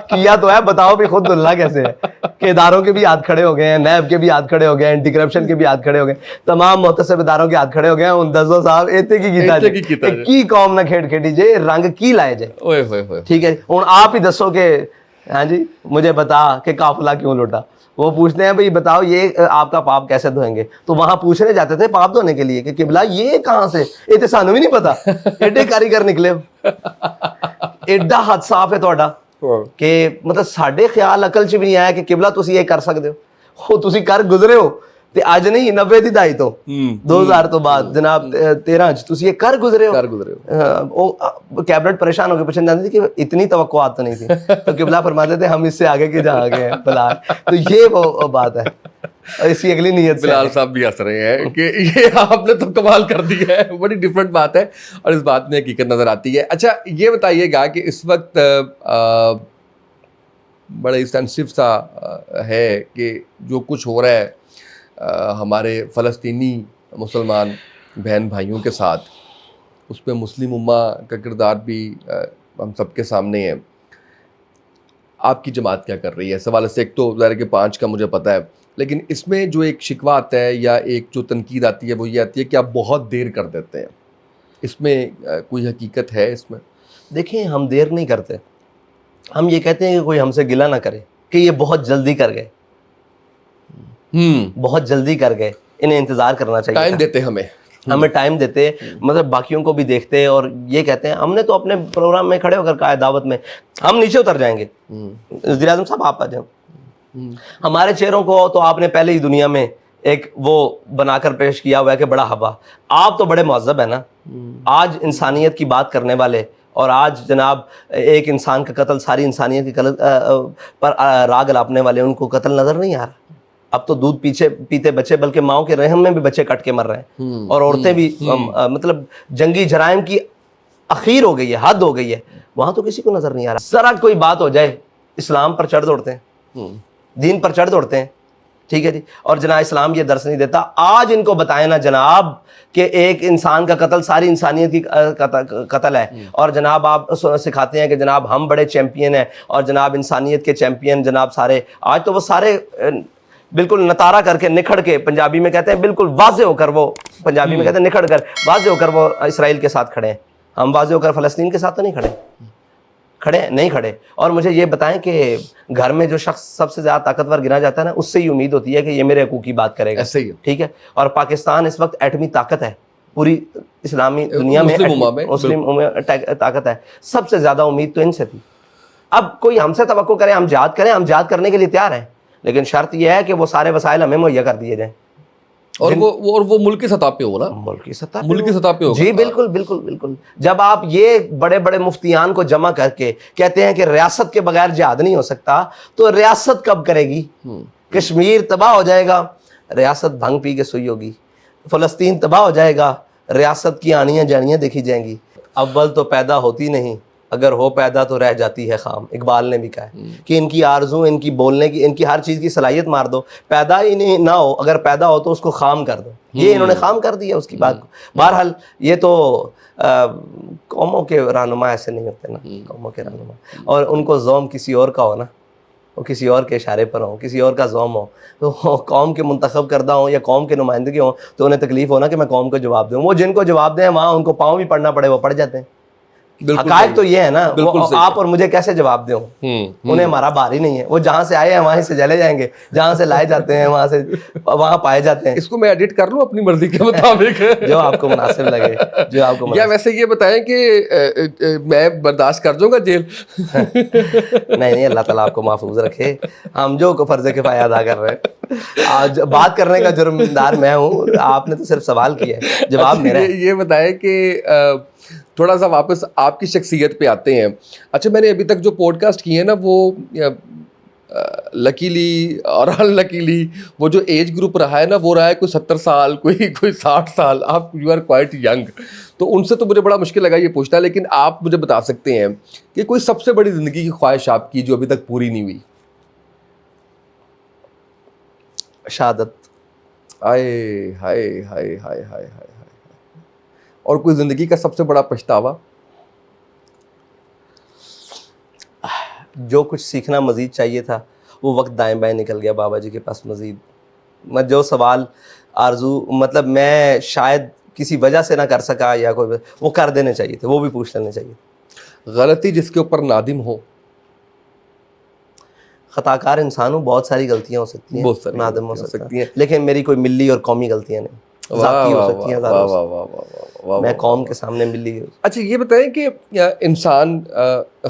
کیا تو ہے بتاؤ بھی خود دھلنا کیسے ہے. کہ اداروں کے بھی ہاتھ کھڑے ہو گئے ہیں, نیب کے بھی ہاتھ کھڑے ہو گئے ہیں, اینٹی کرپشن کے بھی ہاتھ کھڑے ہو گئے, تمام محتسب اداروں کے ہاتھ کھڑے ہو گئے ہیں. ان دسو صاحب ایتے کی قوم نہ کھیڑ کھیڑی جے رنگ کی لائے جائے. ٹھیک ہے, ہوں آپ ہی دسو کہ ہاں جی مجھے بتا کہ قافلہ کیوں لوٹا. وہ پوچھتے ہیں بھئی بتاؤ یہ آپ کا پاپ کیسے دھوئیں گے, تو وہاں پوچھنے جاتے تھے پاپ دھونے کے لیے کہ قبلہ یہ کہاں سے, یہ تو سانو بھی نہیں پتا, ایڈے کاریگر نکلے, ایڈا ہاتھ صاف ہے تہاڈا کہ مطلب ساڈے خیال عقل چ بھی نہیں آیا کہ قبلہ تسی یہ کر سکتے ہو, تسی کر گزرے ہو تے اج نہیں 90 دی دہائی تو 2000 تو بعد جناب 13 تسی یہ کر گزرے ہو. کیبنٹ پریشان ہو کے پوچھنے جاتی تھی کہ اتنی توقعات تو نہیں تھی, تو قبلہ فرماتے تھے ہم اس سے آگے کے جہاں آگے ہیں بلال. تو یہ وہ بات ہے, اس کی اگلی نیت سے. بلال صاحب بھی ہنس رہے ہیں کہ یہ آپ نے تو کمال کر دی ہے, بڑی ڈفرینٹ بات ہے اور اس بات میں حقیقت نظر آتی ہے. اچھا یہ بتائیے گا کہ اس وقت بڑا سینسٹیو سا ہے کہ جو کچھ ہو رہا ہے ہمارے فلسطینی مسلمان بہن بھائیوں کے ساتھ, اس پہ مسلم امہ کا کردار بھی ہم سب کے سامنے ہے. آپ کی جماعت کیا کر رہی ہے اس حوالے سے؟ ایک تو ظاہر کہ 5 کا مجھے پتہ ہے, لیکن اس میں جو ایک شکوہ آتا ہے یا ایک جو تنقید آتی ہے وہ یہ آتی ہے کہ آپ بہت دیر کر دیتے ہیں. اس میں کوئی حقیقت ہے اس میں؟ دیکھیں ہم دیر نہیں کرتے, ہم یہ کہتے ہیں کہ کوئی ہم سے گلہ نہ کرے کہ یہ بہت جلدی کر گئے, بہت جلدی کر گئے, انہیں انتظار کرنا چاہیے. ٹائم دیتے ہمیں ٹائم دیتے, مطلب باقیوں کو بھی دیکھتے اور یہ کہتے ہیں ہم نے تو اپنے پروگرام میں کھڑے ہو کر کہا ہے دعوت میں ہم نیچے اتر جائیں گے, وزیر اعظم صاحب آپ آ جائیں. ہمارے چہروں کو تو آپ نے پہلے ہی دنیا میں ایک وہ بنا کر پیش کیا ہوا ہے کہ بڑا ہوا, آپ تو بڑے مہذب ہیں نا. آج انسانیت کی بات کرنے والے, اور آج جناب ایک انسان کا قتل ساری انسانیت کی پر راگ لاپنے والے, ان کو قتل نظر نہیں آ رہا. اب تو دودھ پیتے بچے, بلکہ ماؤں کے رحم میں بھی بچے کٹ کے مر رہے ہیں, اور عورتیں بھی, مطلب جنگی جرائم کی اخیر ہو گئی ہے, حد ہو گئی ہے. وہاں تو کسی کو نظر نہیں آ رہا. ذرا کوئی بات ہو جائے اسلام پر چڑھ دوڑتے ہیں, دین پر چڑھ دوڑتے ہیں. ٹھیک ہے جی, اور جناب اسلام یہ درس نہیں دیتا. آج ان کو بتائیں نا جناب کہ ایک انسان کا قتل ساری انسانیت کی قتل ہے, اور جناب آپ سکھاتے ہیں کہ جناب ہم بڑے چیمپئن ہیں, اور جناب انسانیت کے چیمپئن جناب سارے. آج تو وہ سارے بالکل نتارا کر کے نکھڑ کے, پنجابی میں کہتے ہیں بالکل واضح ہو کر, وہ پنجابی میں کہتے ہیں نکھڑ کر, واضح ہو کر وہ اسرائیل کے ساتھ کھڑے ہیں. ہم واضح ہو کر فلسطین کے ساتھ تو نہیں نہیں کھڑے. اور مجھے یہ بتائیں کہ گھر میں جو شخص سب سے زیادہ طاقتور گنا جاتا ہے نا, اس سے ہی امید ہوتی ہے کہ یہ میرے حقوق کی بات کرے گا. ٹھیک ہے, اور پاکستان اس وقت ایٹمی طاقت ہے پوری اسلامی دنیا میں, مسلم طاقت ہے. سب سے زیادہ امید تو ان سے تھی. اب کوئی ہم سے توقع کرے ہم جہاد کریں, ہم جہاد کرنے کے لیے تیار ہیں, لیکن شرط یہ ہے کہ وہ سارے وسائل ہمیں مہیا کر دیے جائیں. اور وہ ملک کی سطح پہ ہو نا, ملک کی سطح ملک کی سطح پہ ہو. جی بالکل بالکل بالکل. جب آپ یہ بڑے بڑے مفتیان کو جمع کر کے کہتے ہیں کہ ریاست کے بغیر جہاد نہیں ہو سکتا, تو ریاست کب کرے گی؟ کشمیر تباہ ہو جائے گا, ریاست بھنگ پی کے سوئی ہوگی. فلسطین تباہ ہو جائے گا, ریاست کی آنیاں جانیاں دیکھی جائیں گی. اول تو پیدا ہوتی نہیں, اگر ہو پیدا تو رہ جاتی ہے خام. اقبال نے بھی کہا ہے کہ ان کی آرزو, ان کی بولنے کی, ان کی ہر چیز کی صلاحیت مار دو. پیدا ہی نہیں نہ ہو, اگر پیدا ہو تو اس کو خام کر دو. یہ انہوں نے خام کر دیا اس کی بات کو. بہرحال یہ تو قوموں کے رہنما ایسے نہیں ہوتے نا, قوموں کے رہنما. اور ان کو زوم کسی اور کا ہو نا, وہ کسی اور کے اشارے پر ہوں, کسی اور کا زوم ہو, تو قوم کے منتخب کردہ ہوں یا قوم کے نمائندگی ہوں, تو انہیں تکلیف ہونا کہ میں قوم کو جواب دوں. وہ جن کو جواب دیں وہاں ان کو پاؤں بھی پڑھنا پڑے, وہ پڑھ جاتے ہیں. حقائق تو یہ ہے نا, آپ اور مجھے کیسے جواب دیں؟ انہیں ہمارا بار ہی نہیں ہے. وہ جہاں سے آئے ہیں وہیں سے چلے جائیں گے, جہاں سے لائے جاتے ہیں وہاں سے وہاں پائے جاتے ہیں. اس کو میں ایڈٹ کر لوں اپنی مرضی کے مطابق, جو آپ کو مناسب لگے, جو آپ کو. یا ویسے یہ بتائیں کہ میں برداشت کر جاؤں گا جیل؟ نہیں, اللہ تعالیٰ آپ کو محفوظ رکھے. ہم جو کو فرض کفایہ ادا کر رہے ہیں, آج بات کرنے کا جرمدار میں ہوں, آپ نے تو صرف سوال کیا ہے, جواب میرا ہے. یہ بتائیں کہ تھوڑا سا واپس آپ کی شخصیت پہ آتے ہیں. اچھا, میں نے ابھی تک جو پوڈ کاسٹ کیے ہیں نا, وہ لکیلی اور ان لکیلی وہ جو ایج گروپ رہا ہے نا, وہ رہا ہے کوئی 70 سال, کوئی 60 سال. آپ یو آر کوائٹ ینگ, تو ان سے تو مجھے بڑا مشکل لگا یہ پوچھنا. لیکن آپ مجھے بتا سکتے ہیں کہ کوئی سب سے بڑی زندگی کی خواہش آپ کی جو ابھی تک پوری نہیں ہوئی؟ شہادت. ہائے ہائے ہائے ہائے ہائے ہائے. اور کوئی زندگی کا سب سے بڑا پچھتاوا؟ جو کچھ سیکھنا مزید چاہیے تھا وہ وقت دائیں بائیں نکل گیا بابا جی کے پاس مزید. میں جو سوال آرزو, مطلب میں شاید کسی وجہ سے نہ کر سکا, یا کوئی وہ کر دینے چاہیے تھے, وہ بھی پوچھ لینے چاہیے. غلطی جس کے اوپر نادم ہو؟ خطا کار انسان ہوں, بہت ساری غلطیاں ہو سکتی ہیں, بہت ساری نادم ہو سکتی ہیں, لیکن میری کوئی ملی اور قومی غلطیاں نہیں. ذاتی ہو سکتی ہیں, میں قوم کے سامنے ملی. اچھا, یہ بتائیں کہ انسان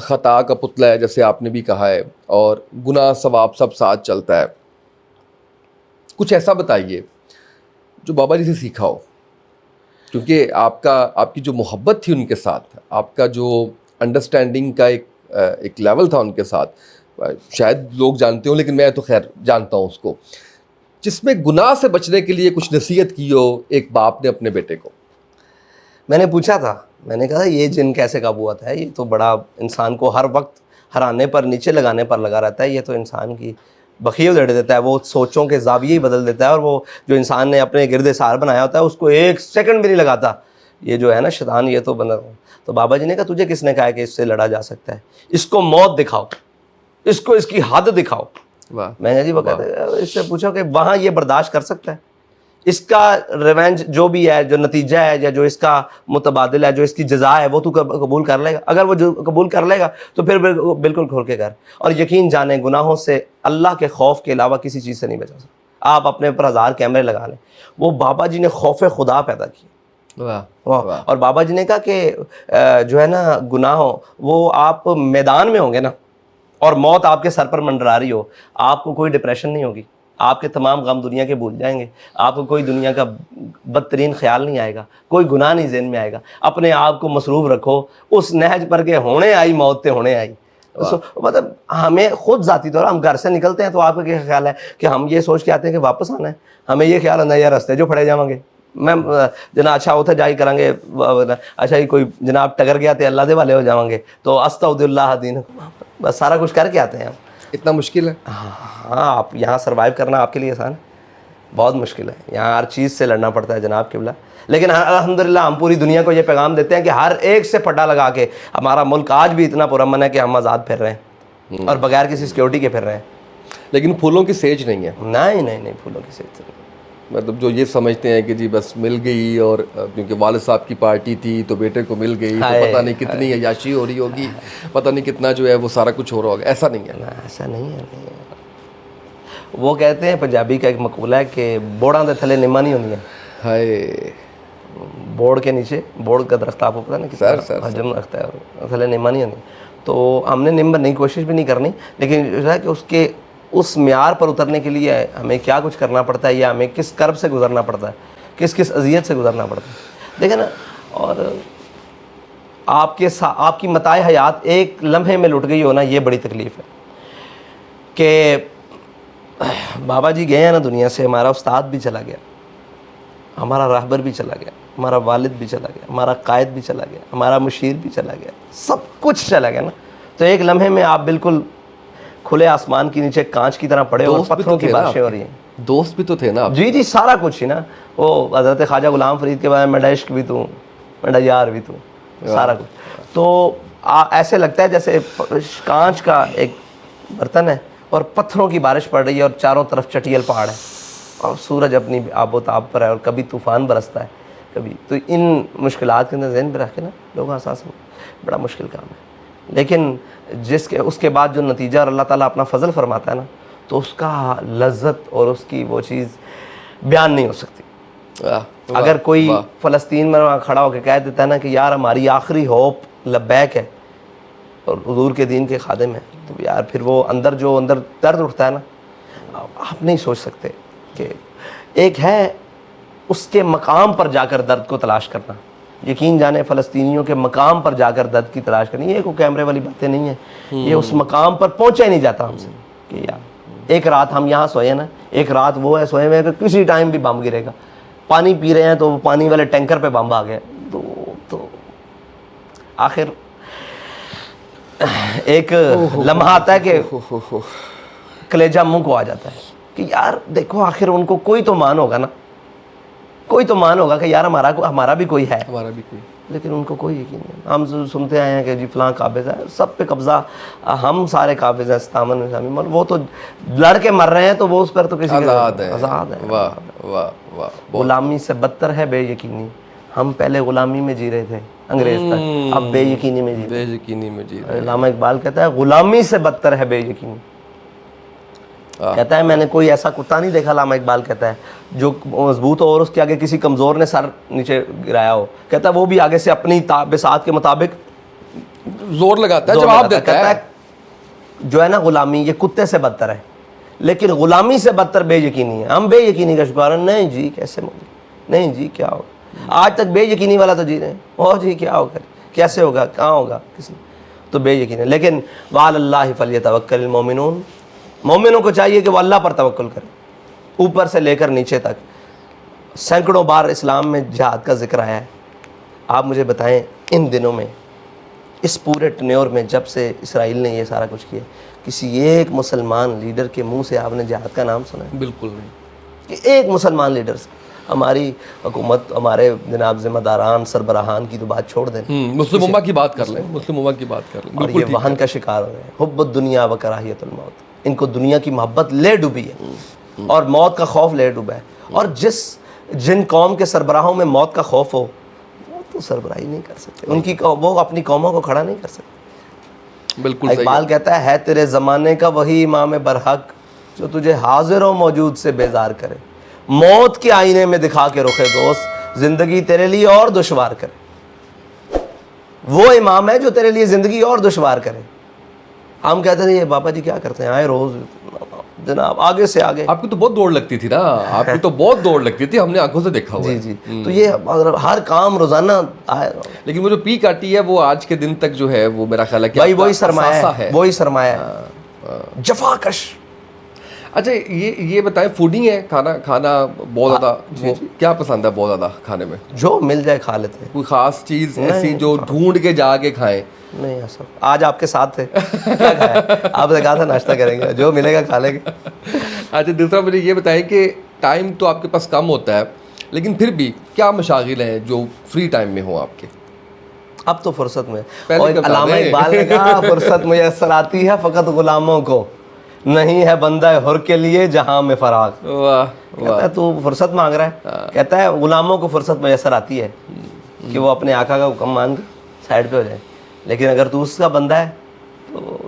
خطا کا پتلا ہے جیسے آپ نے بھی کہا ہے, اور گناہ ثواب سب ساتھ چلتا ہے. کچھ ایسا بتائیے جو بابا جی سے سیکھا ہو, کیونکہ آپ کی جو محبت تھی ان کے ساتھ, آپ کا جو انڈرسٹینڈنگ کا ایک لیول تھا ان کے ساتھ, شاید لوگ جانتے ہوں لیکن میں تو خیر جانتا ہوں اس کو, جس میں گناہ سے بچنے کے لیے کچھ نصیحت کی ہو ایک باپ نے اپنے بیٹے کو. میں نے پوچھا تھا, میں نے کہا یہ جن کیسے قابو آتا ہے, یہ تو بڑا انسان کو ہر وقت ہرانے پر, نیچے لگانے پر لگا رہتا ہے. یہ تو انسان کی بخیل دڑ دیتا ہے, وہ سوچوں کے زاویے ہی بدل دیتا ہے, اور وہ جو انسان نے اپنے گرد سار بنایا ہوتا ہے اس کو ایک سیکنڈ بھی نہیں لگاتا. یہ جو ہے نا شیطان, یہ تو بنا. تو بابا جی نے کہا تجھے کس نے کہا کہ اس سے لڑا جا سکتا ہے؟ اس کو موت دکھاؤ, اس کو اس کی حد دکھاؤ. میں نے جی وہ کہتے اس سے پوچھا کہ وہاں یہ برداشت کر سکتا ہے, اس کا ریونج جو بھی ہے, جو نتیجہ ہے, یا جو اس کا متبادل ہے, جو اس کی جزا ہے, وہ تو قبول کر لے گا. اگر وہ قبول کر لے گا تو پھر بالکل کھول کے کر. اور یقین جانیں گناہوں سے اللہ کے خوف کے علاوہ کسی چیز سے نہیں بچا سکتا. آپ اپنے اوپر 1000 کیمرے لگا لیں, وہ بابا جی نے خوف خدا پیدا کیا. اور بابا جی نے کہا کہ جو ہے نا گناہوں, وہ آپ میدان میں ہوں گے نا, اور موت آپ کے سر پر منڈرا رہی ہو, آپ کو کوئی ڈپریشن نہیں ہوگی, آپ کے تمام غم دنیا کے بھول جائیں گے, آپ کو کوئی دنیا کا بدترین خیال نہیں آئے گا, کوئی گناہ نہیں ذہن میں آئے گا. اپنے آپ کو مصروف رکھو اس نہج پر کہ ہونے آئی موت تے ہونے آئی. مطلب ہمیں خود ذاتی طور ہم گھر سے نکلتے ہیں تو آپ کا کیا خیال ہے کہ ہم یہ سوچ کے آتے ہیں کہ واپس آنا ہے؟ ہمیں یہ خیال آنا ہے یا رستے جو پھڑے جاؤں گے, میں جناب اچھا ہوتا جائی کریں گے, اچھا ہی کوئی جناب ٹگر گیا تو اللہ دے والے ہو جاؤں گے, تو استودع اللہ دین, بس سارا کچھ کر کے آتے ہیں ہم. اتنا مشکل ہے؟ ہاں, آپ یہاں سروائیو کرنا آپ کے لیے آسان ہے؟ بہت مشکل ہے. یہاں ہر چیز سے لڑنا پڑتا ہے جناب قبلہ. لیکن الحمدللہ ہم پوری دنیا کو یہ پیغام دیتے ہیں کہ ہر ایک سے پٹا لگا کے ہمارا ملک آج بھی اتنا پرامن ہے کہ ہم آزاد پھر رہے ہیں اور بغیر کسی سیکیورٹی کے پھر رہے ہیں. لیکن پھولوں کی سیج نہیں ہے. نہیں, پھولوں کی سیج نہیں. مطلب جو یہ سمجھتے ہیں کہ جی بس مل گئی, اور کیونکہ والد صاحب کی پارٹی تھی تو بیٹے کو مل گئی, تو پتہ نہیں کتنی عیاشی ہو رہی ہوگی, پتہ نہیں کتنا جو ہے وہ سارا کچھ ہو رہا ہوگا. ایسا نہیں ہے. ایسا نہیں ہے. وہ کہتے ہیں پنجابی کا ایک مقولہ ہے کہ بوڑاں دے تھلے نما نہیں ہوندیاں. ہائے, بوڑ کے نیچے, بوڑ کا درخت آپ کو پتہ نا کتنا حجم رکھتا ہے, تھلے نما نہیں ہوندی. تو ہم نے نم بننے کی کوشش بھی نہیں کرنی, لیکن جو ہے کہ اس کے اس معیار پر اترنے کے لیے ہمیں کیا کچھ کرنا پڑتا ہے یا ہمیں کس کرب سے گزرنا پڑتا ہے, کس کس اذیت سے گزرنا پڑتا ہے, دیکھیں نا. اور آپ کی متاع حیات ایک لمحے میں لٹ گئی ہونا, یہ بڑی تکلیف ہے. کہ بابا جی گئے ہیں نا دنیا سے, ہمارا استاد بھی چلا گیا, ہمارا راہبر بھی چلا گیا, ہمارا والد بھی چلا گیا, ہمارا قائد بھی چلا گیا, ہمارا مشیر بھی چلا گیا, سب کچھ چلا گیا نا. تو ایک لمحے میں آپ بالکل کھلے آسمان کے نیچے کانچ کی طرح پڑے اور پتھروں کی بارشیں ہو رہی ہیں. دوست بھی تو تھے نا. جی جی, سارا کچھ ہی نا. وہ حضرت خواجہ غلام فرید کے بارے میں عشق بھی تو, میرا یار بھی تو, سارا کچھ. تو ایسے لگتا ہے جیسے کانچ کا ایک برتن ہے اور پتھروں کی بارش پڑ رہی ہے اور چاروں طرف چٹیل پہاڑ ہے اور سورج اپنی آب و تاب پر ہے اور کبھی طوفان برستا ہے کبھی. تو ان مشکلات کے اندر ذہن پہ رکھ کے نا لوگوں احساس بڑا مشکل کام ہے. لیکن اس کے بعد جو نتیجہ اور اللہ تعالیٰ اپنا فضل فرماتا ہے نا, تو اس کا لذت اور اس کی وہ چیز بیان نہیں ہو سکتی. اگر کوئی فلسطین میں وہاں کھڑا ہو کے کہہ دیتا ہے نا کہ یار ہماری آخری ہوپ لبیک ہے اور حضور کے دین کے خادم ہیں, تو یار پھر وہ اندر درد اٹھتا ہے نا, آپ نہیں سوچ سکتے کہ ایک ہے اس کے مقام پر جا کر درد کو تلاش کرنا. یقین جانے فلسطینیوں کے مقام پر جا کر درد کی تلاش کرنی, یہ کوئی کیمرے والی باتیں نہیں ہیں, یہ اس مقام پر پہنچا ہی نہیں جاتا ہم سے. کہ یار ایک رات ہم یہاں سوئے نا, ایک رات وہ ہے سوئے ہوئے کہ کسی ٹائم بھی بم گرے گا. پانی پی رہے ہیں تو وہ پانی والے ٹینکر پہ بم آ گئے. تو آخر ایک لمحہ آتا ہے کہ کلیجہ منہ کو آ جاتا ہے کہ یار دیکھو آخر ان کو کوئی تو مان ہوگا نا, کوئی تو مان ہوگا کہ یار ہمارا بھی کوئی ہے, لیکن ان کو کوئی یقین نہیں. ہم سنتے آئے ہیں کہ جی فلاں قابض ہے, سب پہ قبضہ, ہم سارے قابض ہیں, ستامن میں وہ تو لڑ کے مر رہے ہیں تو وہ اس پر تو کسی آزاد ہے. غلامی سے بدتر ہے بے یقینی. ہم پہلے غلامی میں جی رہے تھے انگریز تک, اب بے یقینی میں جی رہے. علامہ اقبال کہتا ہے غلامی سے بدتر ہے بے یقینی. کہتا ہے میں نے کوئی ایسا کتا نہیں دیکھا, علامہ اقبال کہتا ہے, جو مضبوط ہو اور اس کے آگے کسی کمزور نے سر نیچے گرایا ہو. کہتا ہے وہ بھی آگے سے اپنی بساط کے مطابق زور لگاتا ہے, جواب دیتا ہے. جو ہے نا غلامی یہ کتے سے بدتر ہے, لیکن غلامی سے بدتر بے یقینی ہے. ہم بے یقینی کا شکار ہیں. نہیں جی کیسے نہیں جی کیا ہوگا, آج تک بے یقینی والا تو جی رہے ہیں. اور جی کیا ہوگا, کیسے ہوگا, کہاں ہوگا, کس نے, تو بے یقین ہے. لیکن وعلی اللہ فلیتوکل المؤمنون, مومنوں کو چاہیے کہ وہ اللہ پر توکل کریں, اوپر سے لے کر نیچے تک. سینکڑوں بار اسلام میں جہاد کا ذکر آیا ہے. آپ مجھے بتائیں ان دنوں میں, اس پورے ٹنیور میں جب سے اسرائیل نے یہ سارا کچھ کیا, کسی ایک مسلمان لیڈر کے منہ سے آپ نے جہاد کا نام سنا ہے؟ بالکل نہیں. کہ ایک مسلمان لیڈر سے. ہماری حکومت, ہمارے جناب ذمہ داران سربراہان کی تو بات چھوڑ دیں, مسلم امہ کی بات کر لیں, مسلم امہ کی بات کر لیں. اور یہ وہن کا شکار ہو گئے ہیں. حب الدنیا و کراہیت الموت, ان کو دنیا کی محبت لے ڈوبی ہے اور موت کا خوف لے ڈوبا ہے. اور جن قوم کے سربراہوں میں موت کا خوف ہو, وہ تو سربراہی نہیں کر سکتے, ان کی وہ اپنی قوموں کو کھڑا نہیں کر سکتے. بالکل. اقبال کہتا ہے تیرے زمانے کا وہی امام برحق جو تجھے حاضر و موجود سے بیزار کرے, موت کے آئینے میں دکھا کے رخے دوست زندگی تیرے لیے اور دشوار کرے. وہ امام ہے جو تیرے لیے زندگی اور دشوار کرے. ہم کہتے تھے یہ بابا جی کیا کرتے ہیں, آئے روز جناب آگے سے آگے. آپ کو تو بہت دوڑ لگتی تھی نا, آپ کو تو بہت دوڑ لگتی تھی, ہم نے آنکھوں سے دیکھا ہوا ہے. جی جی, تو یہ ہر کام روزانہ آئے. لیکن وہ جو پیک آتی ہے وہ آج کے دن تک جو ہے وہ میرا خیال ہے کہ وہی سرمایہ ہے, وہی سرمایہ ہے, جفاکش. اچھا یہ بتائیں, فوڈنگ ہے, کھانا بہت زیادہ کیا پسند ہے بہت زیادہ کھانے میں؟ جو مل جائے کھا لیتے ہیں. کوئی خاص چیز ایسی جو ڈھونڈ کے جا کے کھائیں؟ نہیں سر, آج آپ کے ساتھ تھے, کیا کھایا, آپ نے کہا تھا ناشتہ کریں گے, جو ملے گا کھا لیں گے. اچھا دوسرا مجھے یہ بتائیں کہ ٹائم تو آپ کے پاس کم ہوتا ہے, لیکن پھر بھی کیا مشاغل ہیں جو فری ٹائم میں ہوں آپ کے؟ اب تو فرصت میں, علامہ اقبال نے کہا فرصت میسر آتی ہے فقط غلاموں کو, نہیں ہے بندہ حر کے لیے جہاں میں فراغ. کہتا ہے تو فرصت مانگ رہا ہے, کہتا ہے غلاموں کو فرصت میسر آتی ہے کہ وہ اپنے آقا کا حکم مان کے سائڈ پہ ہو جائے, لیکن اگر تو اس کا بندہ ہے تو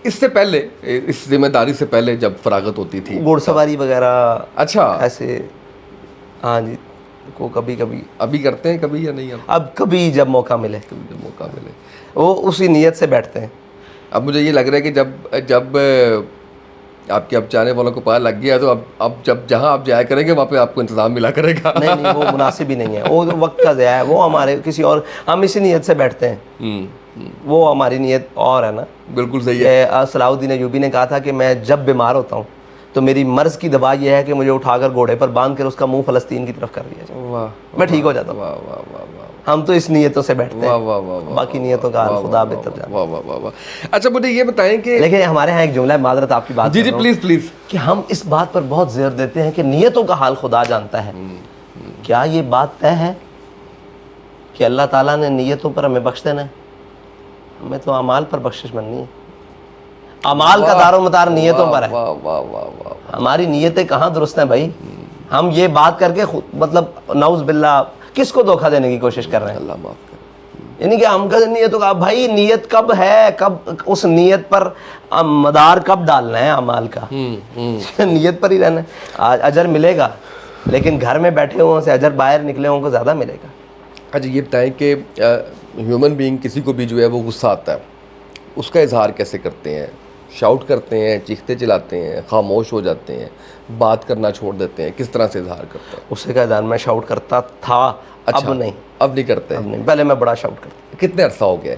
اس سے پہلے, اس ذمہ داری سے پہلے جب فراغت ہوتی تھی, گھوڑ سواری وغیرہ, اچھا ایسے, ہاں جی, کو کبھی کبھی. ابھی کرتے ہیں کبھی یا نہیں؟ اب کبھی جب موقع ملے, وہ اسی نیت سے بیٹھتے ہیں. اب مجھے یہ لگ رہا ہے کہ جب آپ کے اب چاہنے والوں کو پتہ لگ گیا تو اب جب جہاں آپ جایا کریں گے وہاں پہ آپ کو انتظام ملا کرے گا. نہیں وہ مناسب ہی نہیں ہے, وہ وقت کا ضیاع ہے, وہ ہمارے کسی اور, ہم اسی نیت سے بیٹھتے ہیں, وہ ہماری نیت اور ہے نا. بالکل صحیح ہے. صلاح الدین ایوبی نے کہا تھا کہ میں جب بیمار ہوتا ہوں تو میری مرض کی دوا یہ ہے کہ مجھے اٹھا کر گھوڑے پر باندھ کر اس کا منہ فلسطین کی طرف کر دیا جائے, میں ٹھیک ہو جاتا ہوں. واہ واہ واہ واہ ہم تو اس نیتوں سے بیٹھتے واہ ہیں, واہ واہ واہ باقی نیتوں کا حال خدا بہتر جانے. واہ واہ واہ واہ. اچھا مجھے یہ بتائیں کہ لیکن ہمارے ہاں ایک جملہ ہے, معذرت آپ کی بات جی پلیز پلیز, کہ ہم اس بات پر بہت زور دیتے ہیں کہ نیتوں کا حال خدا جانتا ہے. کیا یہ بات طے ہے کہ اللہ تعالیٰ نے نیتوں پر ہمیں بخش دینا ہے؟ ہمیں تو اعمال پر بخشش مننی ہے. اعمال کا دار و مدار نیتوں پر ہے. واہ واہ واہ واہ. ہماری نیتیں کہاں درست ہیں بھائی؟ ہم یہ بات کر کے خود مطلب نعوذ باللہ کس کو دھوکہ دینے کی کوشش کر رہے ہیں؟ اللہ معاف کرے. یعنی کہ ہم کا نیتوں کا, بھائی نیت کب ہے, کب اس نیت پر مدار کب ڈالنا ہے اعمال کا, نیت پر ہی رہنا ہے. اجر ملے گا لیکن گھر میں بیٹھے ہوں سے اجر باہر نکلے ہوں کو زیادہ ملے گا. اچھا یہ بتائیں کہ ہیومن بینگ کسی کو بھی جو ہے وہ غصہ آتا ہے, اس کا اظہار کیسے کرتے ہیں؟ شاؤٹ کرتے ہیں, چیختے چلاتے ہیں, خاموش ہو جاتے ہیں, بات کرنا چھوڑ دیتے ہیں, کس طرح سے اظہار کرتے ہیں؟ اس سے کہا جان میں شاؤٹ کرتا تھا, اچھا اب نہیں, اب نہیں کرتے. اب نہیں, پہلے میں بڑا شاؤٹ کرتا. کتنے عرصہ ہو گیا؟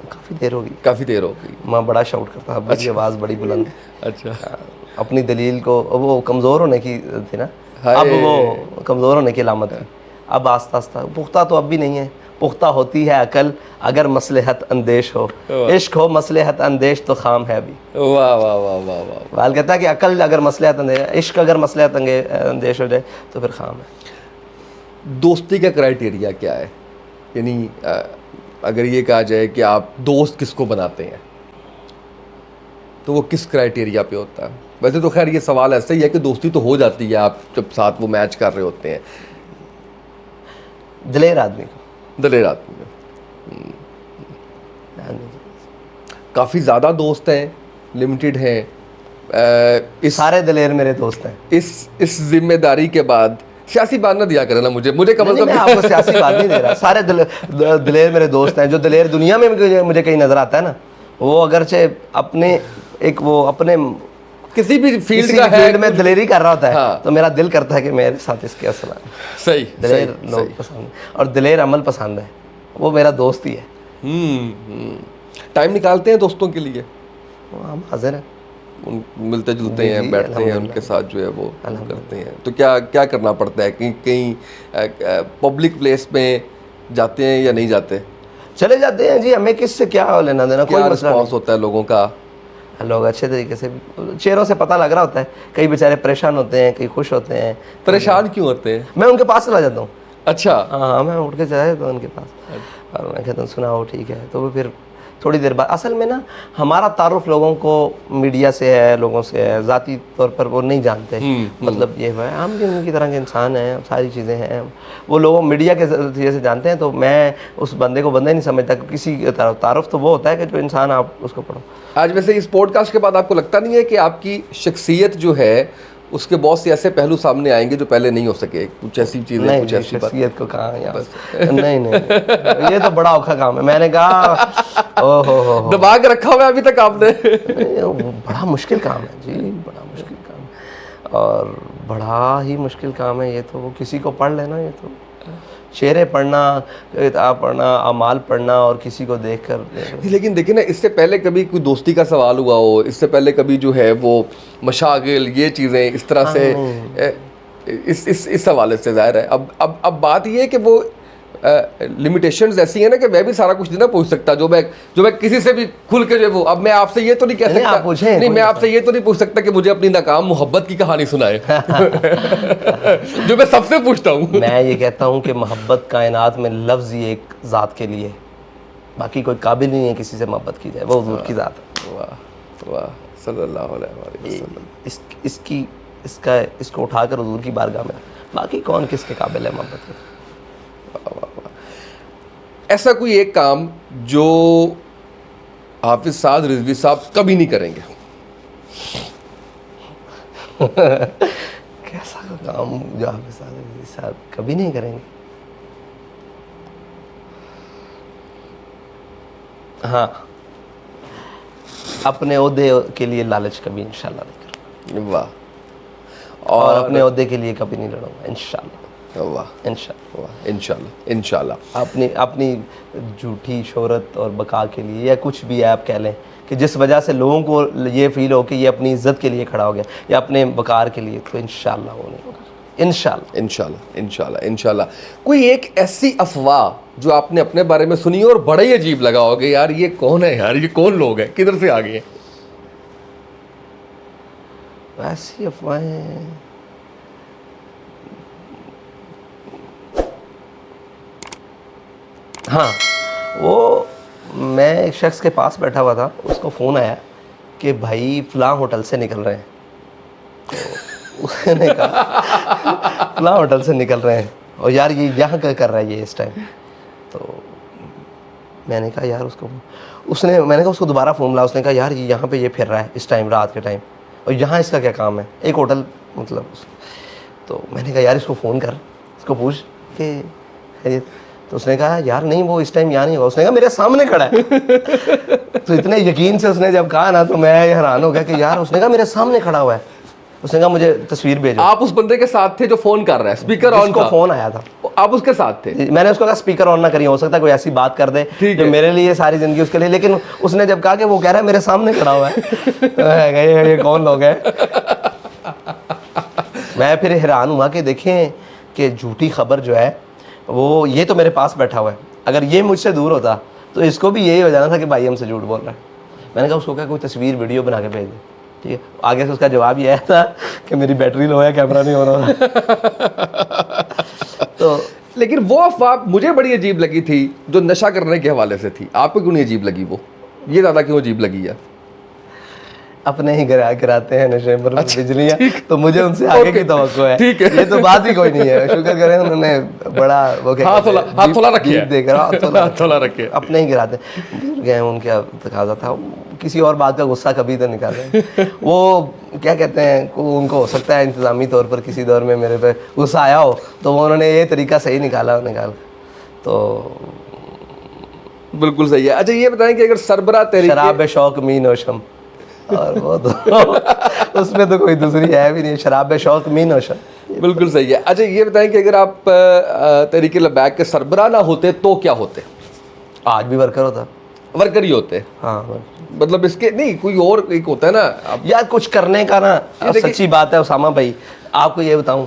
کافی دیر ہوگی. کافی دیر ہو گئی. میں بڑا شاؤٹ کرتا, اب کی آواز بڑی بلند. اچھا اپنی دلیل کو, وہ کمزور ہونے کی تھی نا, اب وہ کمزور ہونے کی علامت تھی. اب آہستہ آہستہ, پختہ تو اب بھی نہیں ہے, پختہ ہوتی ہے عقل اگر مصلحت اندیش ہو, عشق ہو مصلحت اندیش تو خام ہے ابھی. واہ واہ واہ واہ واہ. وال کہتا ہے کہ عقل اگر مصلحت اندیش, عشق اگر مصلحت اندیش ہو جائے تو پھر خام ہے. دوستی کا کرائٹیریا کیا ہے؟ یعنی اگر یہ کہا جائے کہ آپ دوست کس کو بناتے ہیں تو وہ کس کرائٹیریا پہ ہوتا ہے؟ ویسے تو خیر یہ سوال ایسا ہی ہے کہ دوستی تو ہو جاتی ہے آپ جب ساتھ وہ میچ کر رہے ہوتے ہیں. دلیر آدمی کو, دلیر آدمی میں کافی زیادہ دوست ہیں, لمیٹڈ ہیں, سارے دلیر میرے دوست ہیں. اس ذمہ داری کے بعد سیاسی بات نہ دیا کرے نا مجھے کم از میں آپ کو سیاسی بات نہیں دے رہا, سارے دلیر میرے دوست ہیں. جو دلیر دنیا میں مجھے کہیں نظر آتا ہے نا, وہ اگرچہ اپنے ایک وہ اپنے کسی بھی فیلڈ میں دلیری کر رہا ہوتا ہے تو میرا دل کرتا ہے کہ میرے ساتھ اس کے اصل ہے. صحیح, دلیر لوگ پسند اور دلیر عمل پسند ہے, وہ میرا دوست ہی ہے. ٹائم نکالتے ہیں دوستوں کے لیے؟ ہم حاضر ہیں, ملتے جلتے ہیں, بیٹھتے ہیں ان کے ساتھ جو ہے وہ کرتے ہیں. تو کیا کرنا پڑتا ہے؟ کہیں پبلک پلیس میں جاتے ہیں یا نہیں جاتے؟ چلے جاتے ہیں جی, ہمیں کس سے کیا لینا دینا, کوئی مسئلہ رسپانس ہوتا ہے لوگوں کا؟ لوگ اچھے طریقے سے, چہروں سے پتہ لگ رہا ہوتا ہے, کئی بیچارے پریشان ہوتے ہیں, کئی خوش ہوتے ہیں. پریشان کیوں ہوتے ہیں؟ میں ان کے پاس چلا جاتا ہوں. اچھا, ہاں میں اٹھ کے چلا جاتا ہوں ان کے پاس اور میں کہتا ہوں سنا ہو ٹھیک ہے, تو وہ پھر تھوڑی دیر بعد, اصل میں نا ہمارا تعارف لوگوں کو میڈیا سے ہے, لوگوں سے ہے, ذاتی طور پر وہ نہیں جانتے. مطلب یہ ہے ہم بھی ان کی طرح کے انسان ہیں, ساری چیزیں ہیں, وہ لوگوں میڈیا کے ذریعے سے جانتے ہیں. تو میں اس بندے کو بندہ نہیں سمجھتا, کسی تعارف تو وہ ہوتا ہے کہ جو انسان آپ اس کو پڑھو. آج ویسے اس پوڈ کاسٹ کے بعد آپ کو لگتا نہیں ہے کہ آپ کی شخصیت جو ہے اس کے بہت سے ایسے پہلو سامنے آئیں گے جو پہلے نہیں ہو سکے؟ کچھ ایسی چیزیں, کچھ ایسی بات. شخصیت کو کہاں یار, نہیں یہ تو بڑا اوکھا کام ہے. میں نے کہا او ہو دبا کے رکھا ہوا ہے ابھی تک آپ نے. بڑا مشکل کام ہے جی, بڑا مشکل کام ہے, اور بڑا ہی مشکل کام ہے یہ. تو وہ کسی کو پڑھ لینا, یہ تو شعریں پڑھنا, کتاب پڑھنا, اعمال پڑھنا اور کسی کو دیکھ کر. لیکن دیکھیں نا, اس سے پہلے کبھی کوئی دوستی کا سوال ہوا ہو, اس سے پہلے کبھی جو ہے وہ مشاغل, یہ چیزیں اس طرح سے, اس حوالے سے ظاہر ہے اب بات یہ ہے کہ وہ لمیٹیشنز ایسی ہیں نا کہ میں بھی سارا کچھ نہیں نہ پوچھ سکتا جو میں کسی سے بھی کھل کے جو وہ. اب میں آپ سے یہ تو نہیں کہہ سکتا, نہیں میں آپ سے یہ تو نہیں پوچھ سکتا کہ مجھے اپنی ناکام محبت کی کہانی سنائے جو میں سب سے پوچھتا ہوں. میں یہ کہتا ہوں کہ محبت کائنات میں لفظ ہی ایک ذات کے لیے, باقی کوئی قابل نہیں ہے کسی سے محبت کی جائے, وہ حضور کی ذات ہے. واہ واہ صلی اللہ علیہ وسلم. اس کو اٹھا کر حضور کی بارگاہ میں, باقی کون کس کے قابل ہے محبت کے. ایسا کوئی ایک کام جو حافظ سعد رضوی صاحب کبھی نہیں کریں گے؟ کیسا کام جو حافظ سعد رضوی صاحب کبھی نہیں کریں گے؟ ہاں اپنے عہدے کے لیے لالچ کبھی انشاءاللہ نہیں کروں واہ. اور اپنے عہدے کے لیے کبھی نہیں لڑوں گا انشاءاللہ. واہ انشاءاللہ. واہ. انشاءاللہ انشاءاللہ. اپنی جھوٹی شہرت اور بقا کے لیے یا کچھ بھی آپ کہہ لیں کہ جس وجہ سے لوگوں کو یہ فیل ہو کہ یہ اپنی عزت کے لیے کھڑا ہو گیا یا اپنے وقار کے لیے, تو انشاءاللہ وہ نہیں ہوگا انشاءاللہ. انشاءاللہ انشاءاللہ انشاءاللہ. کوئی ایک ایسی افواہ جو آپ نے اپنے بارے میں سنی اور بڑا ہی عجیب لگا ہوگا, یار یہ کون ہے, یار یہ کون لوگ ہیں, کدھر سے آ گئے ہیں؟ ایسی افواہیں ہاں, وہ میں ایک شخص کے پاس بیٹھا ہوا تھا, اس کو فون آیا کہ بھائی فلاں ہوٹل سے نکل رہے ہیں. تو اس نے کہا فلاں ہوٹل سے نکل رہے ہیں اور یار یہ یہاں کیا کر رہا ہے یہ اس ٹائم. تو میں نے کہا یار میں نے کہا اس کو دوبارہ فون ملا. اس نے کہا یار یہ یہاں پہ یہ پھر رہا ہے اس ٹائم, رات کے ٹائم, اور یہاں اس کا کیا کام ہے, ایک ہوٹل مطلب. تو میں نے کہا یار اس کو فون کر, اس کو پوچھ کہ تو اس نے کہا یار نہیں وہ اس ٹائم یہاں نہیں ہوگا. اس نے کہا میرے سامنے کھڑا ہے. تو اتنے یقین سے اس نے جب کہا نا تو میں حیران ہو گیا کہ یار, اس نے کہا میرے سامنے کھڑا ہوا ہے. اس نے کہا مجھے تصویر بھیجو. آپ اس بندے کے ساتھ تھے جو فون کر رہا ہے, اسپیکر آن کو فون آیا تھا, آپ اس کے ساتھ تھے؟ میں نے اس کو کہا اسپیکر آن نہ کریے, ہو سکتا ہے کوئی ایسی بات کر دے جو میرے لیے ساری زندگی اس کے لیے. لیکن اس نے جب کہا کہ وہ کہہ رہا ہے میرے سامنے کھڑا ہوا ہے, یہ کون لوگ ہیں. میں پھر حیران ہوا کہ دیکھیں کہ جھوٹی خبر جو ہے وہ یہ تو میرے پاس بیٹھا ہوا ہے, اگر یہ مجھ سے دور ہوتا تو اس کو بھی یہی ہو جانا تھا کہ بھائی ہم سے جھوٹ بول رہا ہے. میں نے کہا اس کو کہا کوئی تصویر ویڈیو بنا کے بھیج دے, ٹھیک ہے. آگے سے اس کا جواب یہ آیا تھا کہ میری بیٹری لو ہے, کیمرہ نہیں ہو رہا. تو لیکن وہ افواہ مجھے بڑی عجیب لگی تھی جو نشہ کرنے کے حوالے سے تھی. آپ کو کیوں نہیں عجیب لگی وہ, یہ زیادہ کیوں عجیب لگی ہے؟ اپنے ہی گراتے ہیں نشے پر بجلیاں, تو مجھے ان سے آگے کی توقع ہے. یہ تو بات ہی کوئی نہیں ہے, شکر کریں انہوں نے بڑا وہ ہاتھ تھولا رکھے, اپنے ہی گراتے گئے. ان کا تقاضا تھا, کسی اور بات کا غصہ کبھی تو نکالیں. وہ کیا کہتے ہیں, ان کو ہو سکتا ہے انتظامی طور پر کسی دور میں میرے پہ غصہ آیا ہو, تو انہوں نے یہ طریقہ صحیح نکال تو بالکل صحیح ہے. اچھا یہ بتائیں کہ اگر سربراہ تحریک شراب شوق می نوشم, اور وہ تو اس میں تو کوئی دوسری ہے بھی نہیں, شراب شوق می نوشم. بالکل صحیح ہے. اچھا یہ بتائیں کہ اگر آپ تحریک لبیک کے سربراہ نہ ہوتے تو کیا ہوتے؟ آج بھی ورکر ہوتا, ورکر ہی ہوتے. ہاں, مطلب اس کے نہیں کوئی اور ایک ہوتا ہے نا یار کچھ کرنے کا نا. سچی بات ہے اسامہ بھائی, آپ کو یہ بتاؤں